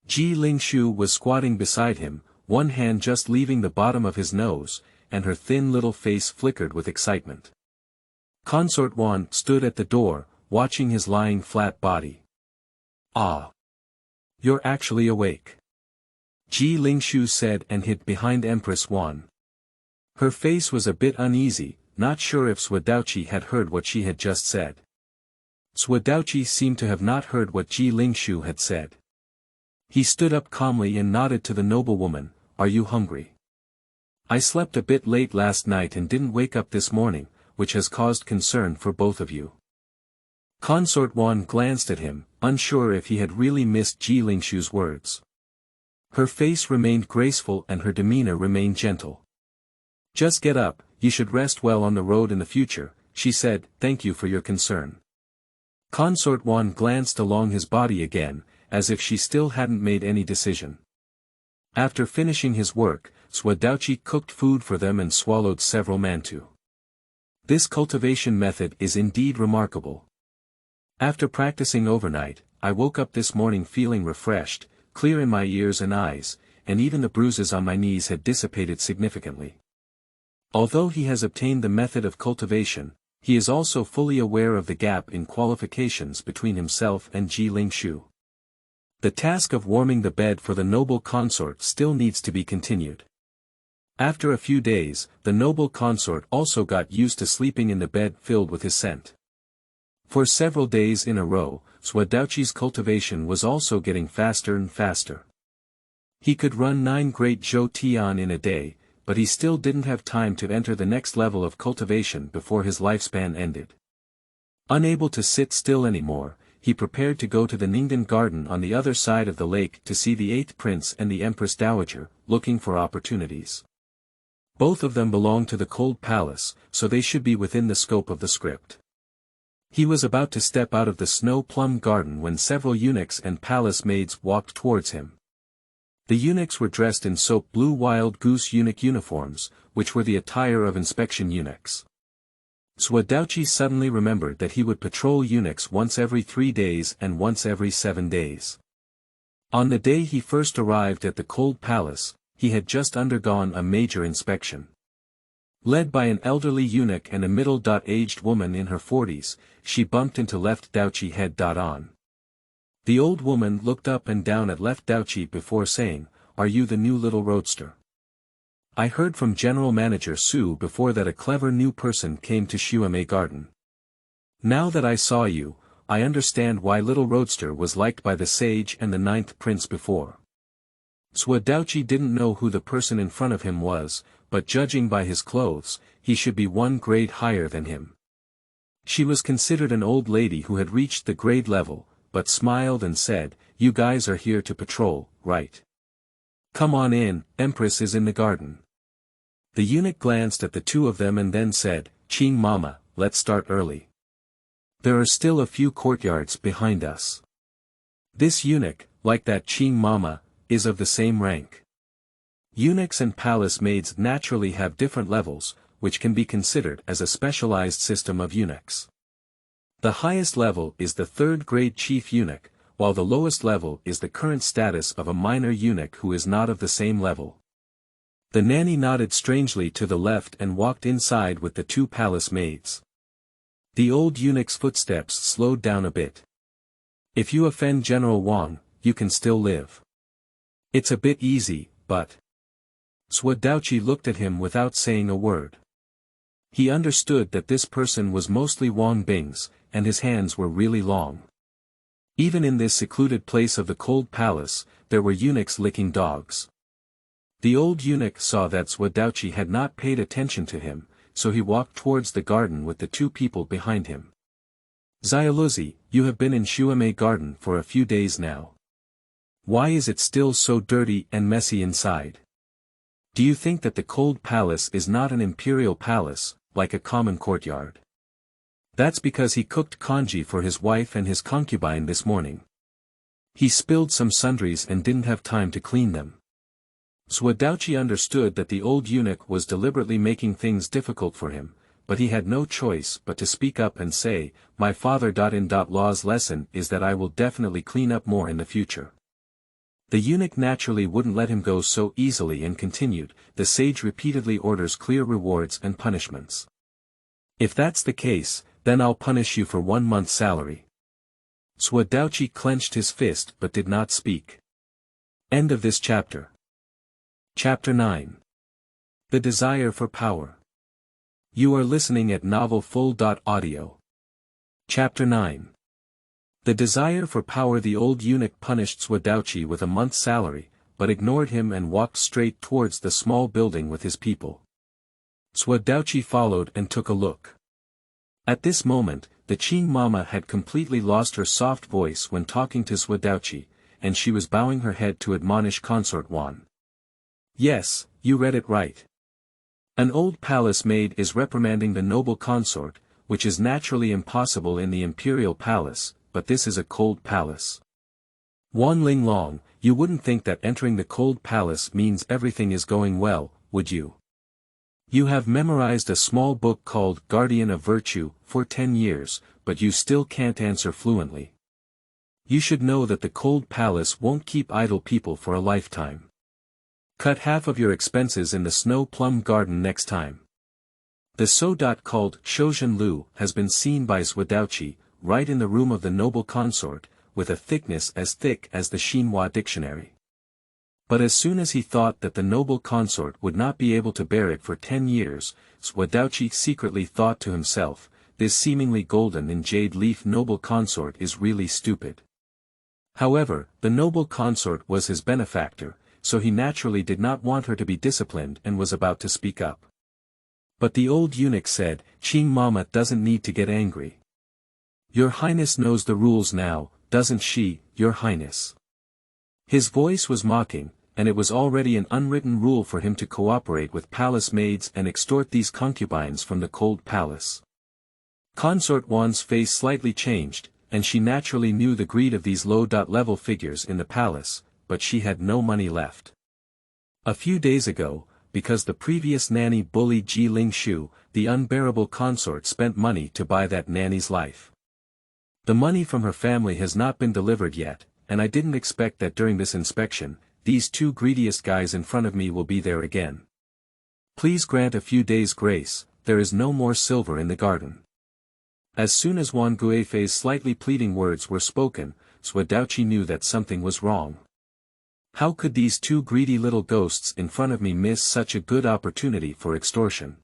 Ji Lingshu was squatting beside him, one hand just leaving the bottom of his nose, and her thin little face flickered with excitement. Consort Wan stood at the door, watching his lying flat body. Ah! You're actually awake. Ji Lingshu said and hid behind Empress Wan. Her face was a bit uneasy, not sure if Zuo Daoqi had heard what she had just said. Zuo Daoqi seemed to have not heard what Ji Lingshu had said. He stood up calmly and nodded to the noblewoman, "Are you hungry? I slept a bit late last night and didn't wake up this morning, which has caused concern for both of you." Consort Wan glanced at him, unsure if he had really missed Ji Lingshu's words. Her face remained graceful and her demeanor remained gentle. "Just get up, you should rest well on the road in the future," she said, "thank you for your concern." Consort Wan glanced along his body again, as if she still hadn't made any decision. After finishing his work, Zuo Daoqi cooked food for them and swallowed several mantu. This cultivation method is indeed remarkable. After practicing overnight, I woke up this morning feeling refreshed, clear in my ears and eyes, and even the bruises on my knees had dissipated significantly. Although he has obtained the method of cultivation, he is also fully aware of the gap in qualifications between himself and Ji Lingshu. The task of warming the bed for the noble consort still needs to be continued. After a few days, the noble consort also got used to sleeping in the bed filled with his scent. For several days in a row, Zuo Daoqi's cultivation was also getting faster and faster. He could run 9 Great Zhou Tian in a day, but he still didn't have time to enter the next level of cultivation before his lifespan ended. Unable to sit still anymore, he prepared to go to the Ningdan garden on the other side of the lake to see the 8th prince and the Empress Dowager, looking for opportunities. Both of them belong to the Cold Palace, so they should be within the scope of the script. He was about to step out of the snow plum garden when several eunuchs and palace maids walked towards him. The eunuchs were dressed in soap blue wild goose eunuch uniforms, which were the attire of inspection eunuchs. Zuo Daoqi suddenly remembered that he would patrol eunuchs once every 3 days and once every 7 days. On the day he first arrived at the cold palace, he had just undergone a major inspection. Led by an elderly eunuch and a middle-aged woman in her 40s, she bumped into Left Daoqi head-on. The old woman looked up and down at Left Daoqi before saying, "Are you the new little roadster? I heard from General Manager Su before that a clever new person came to Xuemei Garden. Now that I saw you, I understand why little roadster was liked by the sage and the 9th prince before." Zuo Daoqi didn't know who the person in front of him was, but judging by his clothes, he should be one grade higher than him. She was considered an old lady who had reached the grade level, but smiled and said, "You guys are here to patrol, right? Come on in, Empress is in the garden." The eunuch glanced at the two of them and then said, "Qing Mama, let's start early. There are still a few courtyards behind us." This eunuch, like that Qing Mama, is of the same rank. Eunuchs and palace maids naturally have different levels, which can be considered as a specialized system of eunuchs. The highest level is the 3rd grade chief eunuch, while the lowest level is the current status of a minor eunuch who is not of the same level. The nanny nodded strangely to the left and walked inside with the 2 palace maids. The old eunuch's footsteps slowed down a bit. "If you offend General Wang, you can still live. It's a bit easy, but..." Zuo Daoqi looked at him without saying a word. He understood that this person was mostly Wang Bing's, and his hands were really long. Even in this secluded place of the cold palace, there were eunuchs licking dogs. The old eunuch saw that Zuo Daoqi had not paid attention to him, so he walked towards the garden with the 2 people behind him. "Xiaoluzi, you have been in Xuemei Garden for a few days now. Why is it still so dirty and messy inside? Do you think that the cold palace is not an imperial palace, like a common courtyard?" "That's because he cooked congee for his wife and his concubine this morning. He spilled some sundries and didn't have time to clean them." Zuo Daoqi understood that the old eunuch was deliberately making things difficult for him, but he had no choice but to speak up and say, "My father-in-law's lesson is that I will definitely clean up more in the future." The eunuch naturally wouldn't let him go so easily and continued, "The sage repeatedly orders clear rewards and punishments. If that's the case, then I'll punish you for 1 month's salary." Zuo Daoqi clenched his fist but did not speak. End of this chapter. Chapter 9. The Desire for Power. You are listening at novelfull.audio. Chapter 9. The desire for power. The old eunuch punished Zuo Daoqi with a month's salary, but ignored him and walked straight towards the small building with his people. Zuo Daoqi followed and took a look. At this moment, the Qing Mama had completely lost her soft voice when talking to Zuo Daoqi, and she was bowing her head to admonish Consort Wan. "Yes, you read it right. An old palace maid is reprimanding the noble consort, which is naturally impossible in the imperial palace, but this is a cold palace. Wan Linglong, you wouldn't think that entering the cold palace means everything is going well, would you? You have memorized a small book called Guardian of Virtue for 10 years, but you still can't answer fluently. You should know that the cold palace won't keep idle people for a lifetime. Cut half of your expenses in the snow plum garden next time." The Sodat called Shozhen Lu has been seen by Zuo Daoqi, right in the room of the noble consort, with a thickness as thick as the Xinhua dictionary. But as soon as he thought that the noble consort would not be able to bear it for 10 years, Zuo Daoqi secretly thought to himself, "This seemingly golden and jade leaf noble consort is really stupid." However, the noble consort was his benefactor, so he naturally did not want her to be disciplined and was about to speak up. But the old eunuch said, "Qing Mama doesn't need to get angry. Your Highness knows the rules now, doesn't she, Your Highness?" His voice was mocking, and it was already an unwritten rule for him to cooperate with palace maids and extort these concubines from the cold palace. Consort Wan's face slightly changed, and she naturally knew the greed of these low-level figures in the palace, but she had no money left. A few days ago, because the previous nanny bullied Ji Lingshu, the unbearable consort spent money to buy that nanny's life. The money from her family has not been delivered yet, and I didn't expect that during this inspection, these two greediest guys in front of me will be there again. Please grant a few days' grace, there is no more silver in the garden. As soon as Wang Guifei's slightly pleading words were spoken, Zuo Daoqi knew that something was wrong. How could these two greedy little ghosts in front of me miss such a good opportunity for extortion?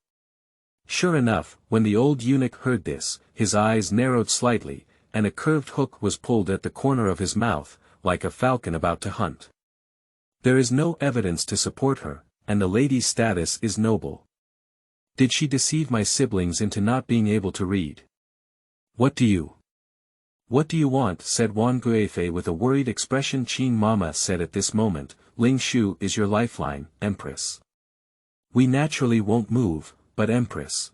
Sure enough, when the old eunuch heard this, his eyes narrowed slightly, and a curved hook was pulled at the corner of his mouth, like a falcon about to hunt. There is no evidence to support her, and the lady's status is noble. Did she deceive my siblings into not being able to read? What do you want? Said Wang Guifei with a worried expression. Qin Mama said at this moment, Ling Shu is your lifeline, Empress. We naturally won't move, but Empress.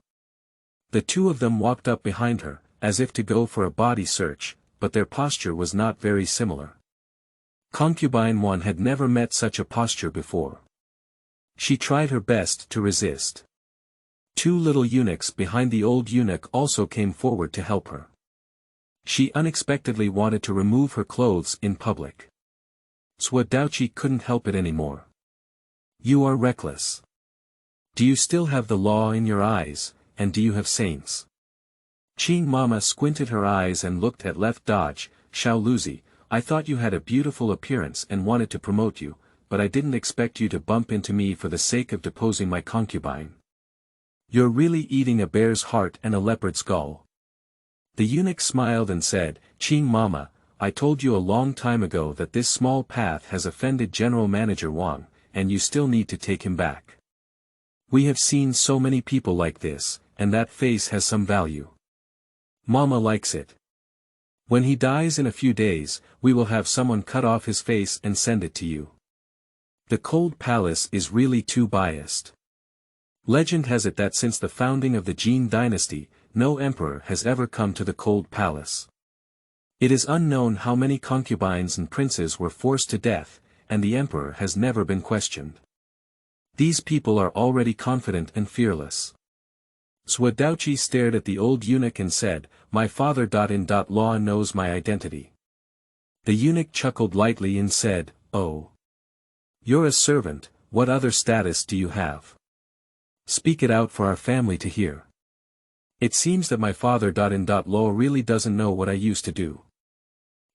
The two of them walked up behind her, as if to go for a body search, but their posture was not very similar. Concubine Wan had never met such a posture before. She tried her best to resist. Two little eunuchs behind the old eunuch also came forward to help her. She unexpectedly wanted to remove her clothes in public. Zuo Daoqi couldn't help it anymore. You are reckless. Do you still have the law in your eyes, and do you have saints? Qin Mama squinted her eyes and looked at Left Dodge. Xiao Luzi, I thought you had a beautiful appearance and wanted to promote you, but I didn't expect you to bump into me for the sake of deposing my concubine. You're really eating a bear's heart and a leopard's gall. The eunuch smiled and said, Qin Mama, I told you a long time ago that this small path has offended General Manager Wang, and you still need to take him back. We have seen so many people like this, and that face has some value. Mama likes it. When he dies in a few days, we will have someone cut off his face and send it to you. The cold palace is really too biased. Legend has it that since the founding of the Jin Dynasty, no emperor has ever come to the cold palace. It is unknown how many concubines and princes were forced to death, and the emperor has never been questioned. These people are already confident and fearless. Zuo Daoqi stared at the old eunuch and said, My father-in-law knows my identity. The eunuch chuckled lightly and said, Oh. You're a servant, what other status do you have? Speak it out for our family to hear. It seems that my father-in-law really doesn't know what I used to do.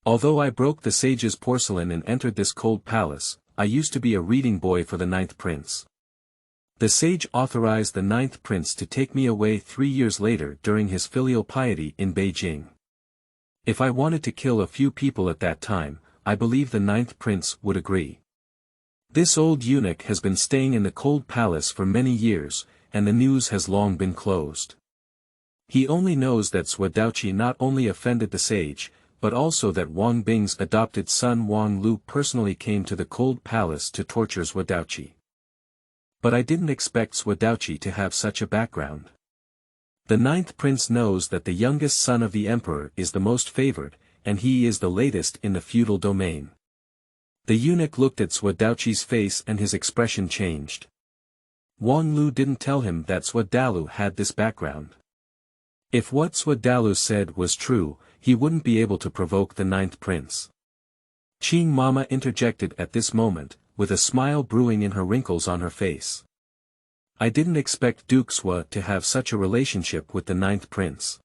Although I broke the sage's porcelain and entered this cold palace, I used to be a reading boy for the 9th prince. The sage authorized the 9th prince to take me away 3 years later during his filial piety in Beijing. If I wanted to kill a few people at that time, I believe the 9th prince would agree. This old eunuch has been staying in the cold palace for many years, and the news has long been closed. He only knows that Zuo Daoqi not only offended the sage, but also that Wang Bing's adopted son Wang Lu personally came to the cold palace to torture Zuo Daoqi. But I didn't expect Zuo Daoqi to have such a background. The 9th prince knows that the youngest son of the emperor is the most favored, and he is the latest in the feudal domain. The eunuch looked at Zuo Daoqi's face and his expression changed. Wang Lu didn't tell him that Zuo Dalu had this background. If what Zuo Dalu said was true, he wouldn't be able to provoke the 9th prince. Qin Mama interjected at this moment, with a smile brewing in her wrinkles on her face. I didn't expect Duke Zuo to have such a relationship with the 9th prince.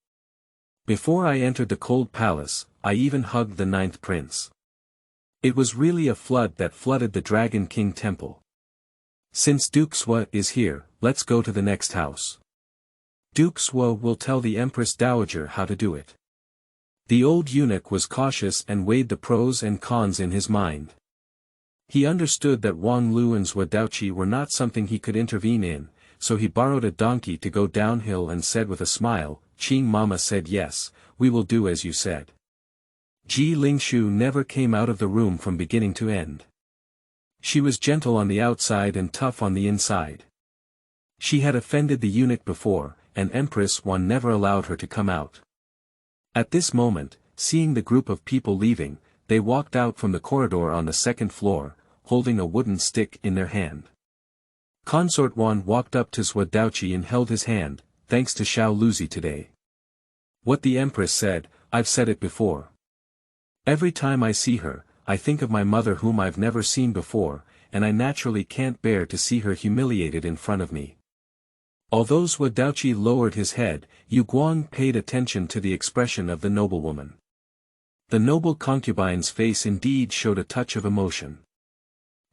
Before I entered the cold palace, I even hugged the 9th prince. It was really a flood that flooded the Dragon King temple. Since Duke Zuo is here, let's go to the next house. Duke Zuo will tell the Empress Dowager how to do it. The old eunuch was cautious and weighed the pros and cons in his mind. He understood that Wang Lu and Zuo Daoqi were not something he could intervene in, so he borrowed a donkey to go downhill and said with a smile, Qin Mama said yes, we will do as you said. Ji Lingshu never came out of the room from beginning to end. She was gentle on the outside and tough on the inside. She had offended the eunuch before, and Empress 1 never allowed her to come out. At this moment, seeing the group of people leaving, they walked out from the corridor on the second floor, holding a wooden stick in their hand. Consort 1 walked up to Zuo Daoqi and held his hand, thanks to Xiao Luzi today. What the Empress said, I've said it before. Every time I see her, I think of my mother whom I've never seen before, and I naturally can't bear to see her humiliated in front of me. Although Zuo Daoqi lowered his head, Yu Guang paid attention to the expression of the noblewoman. The noble concubine's face indeed showed a touch of emotion.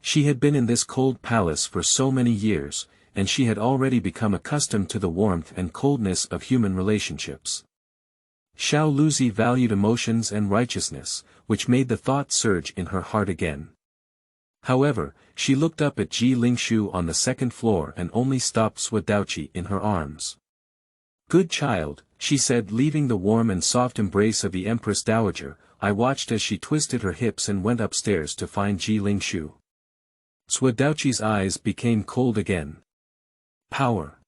She had been in this cold palace for so many years, and she had already become accustomed to the warmth and coldness of human relationships. Xiao Luzi valued emotions and righteousness, which made the thought surge in her heart again. However, she looked up at Ji Lingshu on the second floor and only stopped Zuo Daoqi in her arms. Good child, she said, leaving the warm and soft embrace of the Empress Dowager. I watched as she twisted her hips and went upstairs to find Ji Lingshu. Zuo Daoqi's eyes became cold again. Power.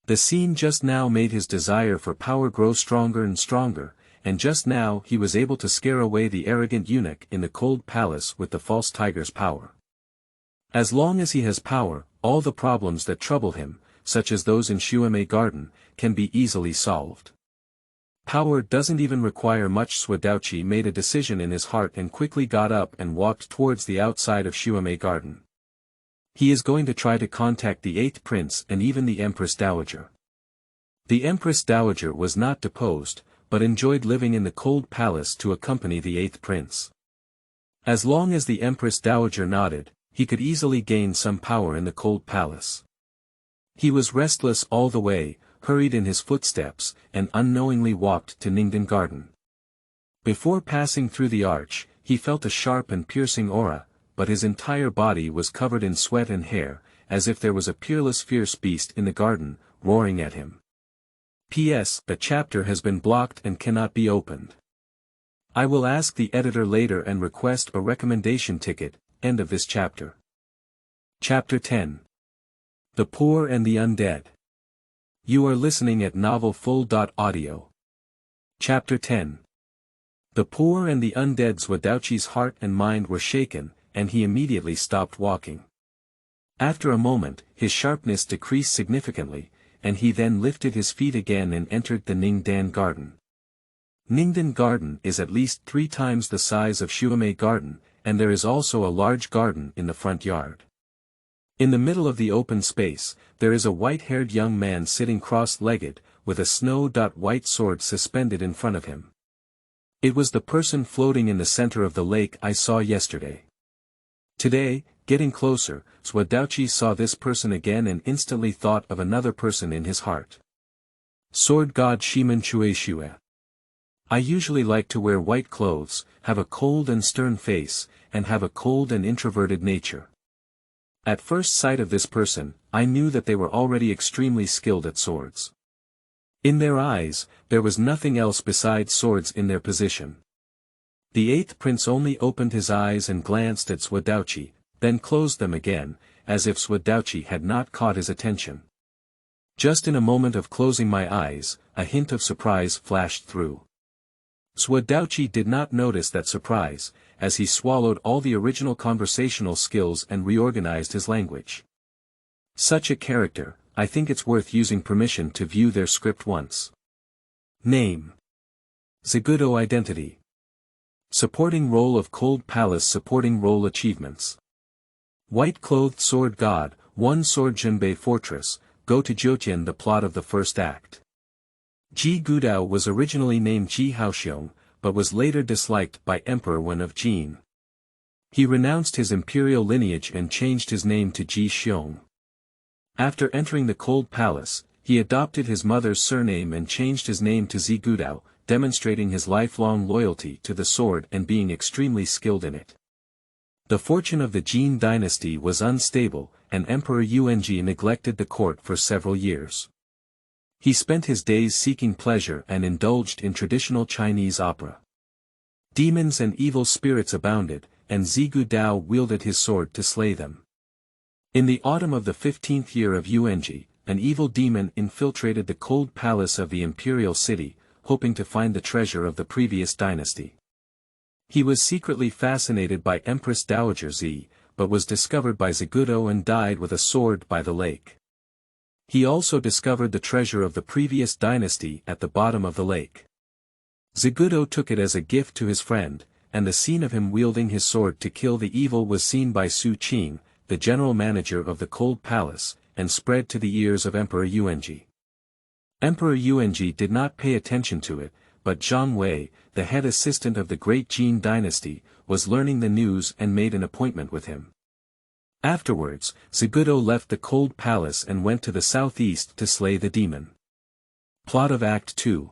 The scene just now made his desire for power grow stronger and stronger, and just now he was able to scare away the arrogant eunuch in the cold palace with the false tiger's power. As long as he has power, all the problems that trouble him, such as those in Xuemei Garden, can be easily solved. Power doesn't even require much. Zuo Daoqi made a decision in his heart and quickly got up and walked towards the outside of Xuemei Garden. He is going to try to contact the 8th prince and even the Empress Dowager. The Empress Dowager was not deposed, but enjoyed living in the cold palace to accompany the 8th prince. As long as the Empress Dowager nodded, he could easily gain some power in the cold palace. He was restless all the way, hurried in his footsteps, and unknowingly walked to Ningden Garden. Before passing through the arch, he felt a sharp and piercing aura, but his entire body was covered in sweat and hair, as if there was a peerless fierce beast in the garden, roaring at him. P.S. The chapter has been blocked and cannot be opened. I will ask the editor later and request a recommendation ticket. End of this chapter. Chapter 10. The Poor and the Undead. You are listening at novelfull.audio. Chapter 10. The poor and the undead. Zuo Daoqi's heart and mind were shaken, and he immediately stopped walking. After a moment, his sharpness decreased significantly, and he then lifted his feet again and entered the Ningdan Garden. Ningdan Garden is at least 3 times the size of Xuemei Garden, and there is also a large garden in the front yard. In the middle of the open space, there is a white-haired young man sitting cross-legged, with a snow-white sword suspended in front of him. It was the person floating in the center of the lake I saw yesterday. Today, getting closer, Zuo Daoqi saw this person again and instantly thought of another person in his heart. Sword God Shimen Shueshue. I usually like to wear white clothes, have a cold and stern face, and have a cold and introverted nature. At first sight of this person, I knew that they were already extremely skilled at swords. In their eyes, there was nothing else besides swords in their position. The 8th prince only opened his eyes and glanced at Zuo Daoqi, then closed them again, as if Zuo Daoqi had not caught his attention. Just in a moment of closing my eyes, a hint of surprise flashed through. Zuo Daoqi did not notice that surprise, as he swallowed all the original conversational skills and reorganized his language. Such a character, I think it's worth using permission to view their script once. Name. Zigudo Identity. Supporting role of Cold Palace. Supporting role achievements. White-clothed sword god, 1 sword Jinbei Fortress, go to Jiutian. The plot of the first act. Ji Gudao was originally named Ji Haoxiong, but was later disliked by Emperor Wen of Jin. He renounced his imperial lineage and changed his name to Ji Xiong. After entering the Cold Palace, he adopted his mother's surname and changed his name to Zi Gudao, demonstrating his lifelong loyalty to the sword and being extremely skilled in it. The fortune of the Jin dynasty was unstable, and Emperor Yuanji neglected the court for several years. He spent his days seeking pleasure and indulged in traditional Chinese opera. Demons and evil spirits abounded, and Zi Gudao wielded his sword to slay them. In the autumn of the 15th year of Yuanji, an evil demon infiltrated the cold palace of the imperial city, hoping to find the treasure of the previous dynasty. He was secretly fascinated by Empress Dowager Zi, but was discovered by Zuo and died with a sword by the lake. He also discovered the treasure of the previous dynasty at the bottom of the lake. Zuo took it as a gift to his friend, and the scene of him wielding his sword to kill the evil was seen by Su Qing, the general manager of the Cold Palace, and spread to the ears of Emperor Yuanji. Emperor Yuanji did not pay attention to it, but Zhang Wei, the head assistant of the Great Jin Dynasty, was learning the news and made an appointment with him. Afterwards, Zuo left the Cold Palace and went to the southeast to slay the demon. Plot of Act 2.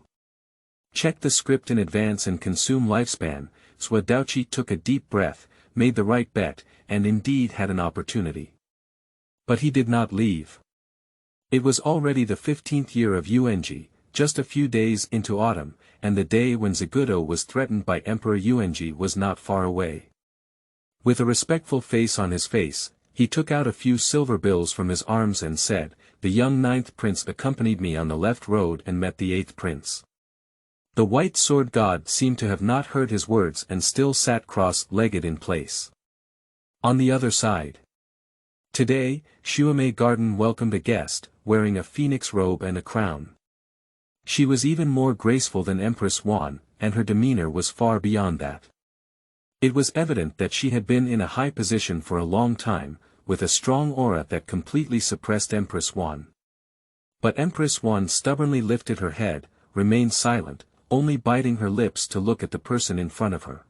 Check the script in advance and consume lifespan. Zuo Daoqi took a deep breath, made the right bet, and indeed had an opportunity. But he did not leave. It was already the 15th year of Yuanji, just a few days into autumn, and the day when Zuo was threatened by Emperor Yuanji was not far away. With a respectful face on his face, he took out a few silver bills from his arms and said, "The young 9th prince accompanied me on the left road and met the 8th prince." The white sword god seemed to have not heard his words and still sat cross-legged in place. On the other side. Today, Xuemei Garden welcomed a guest, wearing a phoenix robe and a crown. She was even more graceful than Empress Wan, and her demeanor was far beyond that. It was evident that she had been in a high position for a long time, with a strong aura that completely suppressed Empress Wan. But Empress Wan stubbornly lifted her head, remained silent, only biting her lips to look at the person in front of her.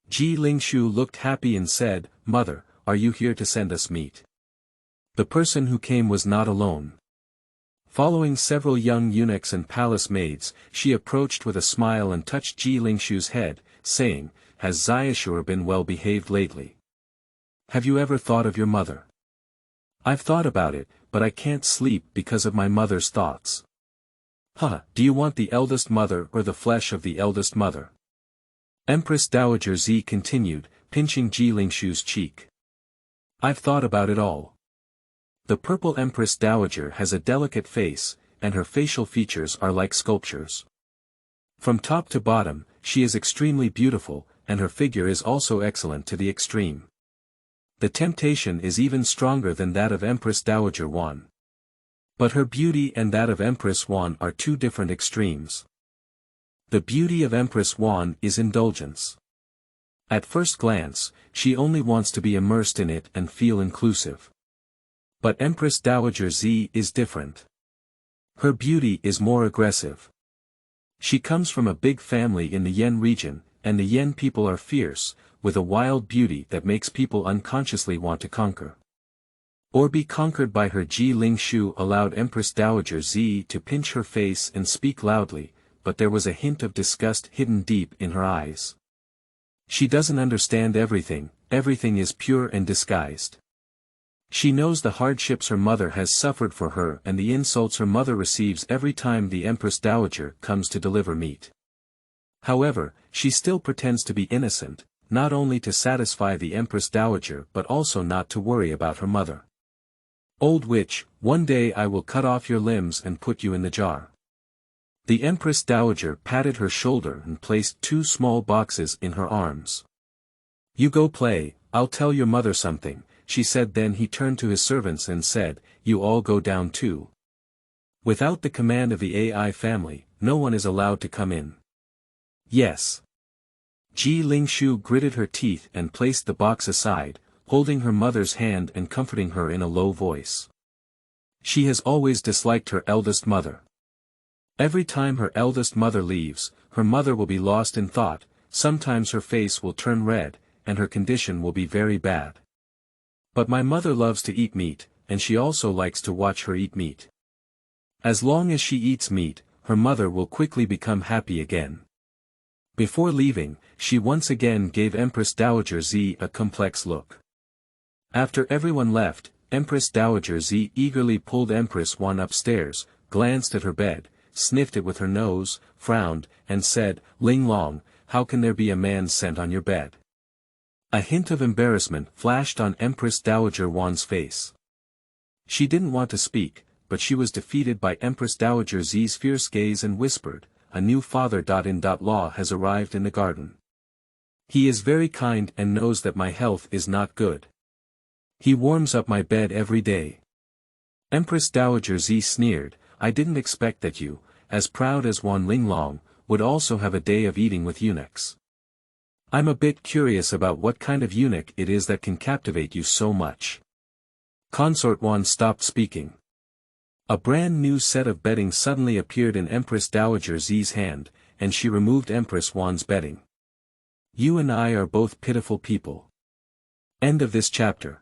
Ji Lingshu looked happy and said, "Mother, are you here to send us meat?" The person who came was not alone. Following several young eunuchs and palace maids, she approached with a smile and touched Ji Lingshu's head, saying, "Has Xiaoshu been well behaved lately? Have you ever thought of your mother?" "I've thought about it, but I can't sleep because of my mother's thoughts." Do you want the eldest mother or the flesh of the eldest mother?" Empress Dowager Zi continued, pinching Ji Lingshu's cheek. "I've thought about it all. The purple Empress Dowager has a delicate face, and her facial features are like sculptures. From top to bottom, she is extremely beautiful, and her figure is also excellent to the extreme. The temptation is even stronger than that of Empress Dowager Wan. But her beauty and that of Empress Wan are two different extremes. The beauty of Empress Wan is indulgence. At first glance, she only wants to be immersed in it and feel inclusive. But Empress Dowager Zi is different. Her beauty is more aggressive. She comes from a big family in the Yan region, and the Yan people are fierce, with a wild beauty that makes people unconsciously want to conquer. Or be conquered by her. Ji Lingshu allowed Empress Dowager Zi to pinch her face and speak loudly, but there was a hint of disgust hidden deep in her eyes. She doesn't understand everything, everything is pure and disguised. She knows the hardships her mother has suffered for her and the insults her mother receives every time the Empress Dowager comes to deliver meat. However, she still pretends to be innocent, not only to satisfy the Empress Dowager but also not to worry about her mother. "Old witch, one day I will cut off your limbs and put you in the jar." The Empress Dowager patted her shoulder and placed 2 small boxes in her arms. "You go play, I'll tell your mother something," she said. Then he turned to his servants and said, "You all go down too. Without the command of the AI family, no one is allowed to come in." "Yes." Ji Lingshu gritted her teeth and placed the box aside, holding her mother's hand and comforting her in a low voice. She has always disliked her eldest mother. Every time her eldest mother leaves, her mother will be lost in thought, sometimes her face will turn red, and her condition will be very bad. But my mother loves to eat meat, and she also likes to watch her eat meat. As long as she eats meat, her mother will quickly become happy again. Before leaving, she once again gave Empress Dowager Zi a complex look. After everyone left, Empress Dowager Zi eagerly pulled Empress Wan upstairs, glanced at her bed, sniffed it with her nose, frowned, and said, "Ling Long, how can there be a man's scent on your bed?" A hint of embarrassment flashed on Empress Dowager Wan's face. She didn't want to speak, but she was defeated by Empress Dowager Zi's fierce gaze and whispered, "A new father-in-law has arrived in the garden. He is very kind and knows that my health is not good. He warms up my bed every day." Empress Dowager Zi sneered, "I didn't expect that you, as proud as Wan Linglong, would also have a day of eating with eunuchs. I'm a bit curious about what kind of eunuch it is that can captivate you so much." Consort Wan stopped speaking. A brand new set of bedding suddenly appeared in Empress Dowager Zi's hand, and she removed Empress Wan's bedding. "You and I are both pitiful people." End of this chapter.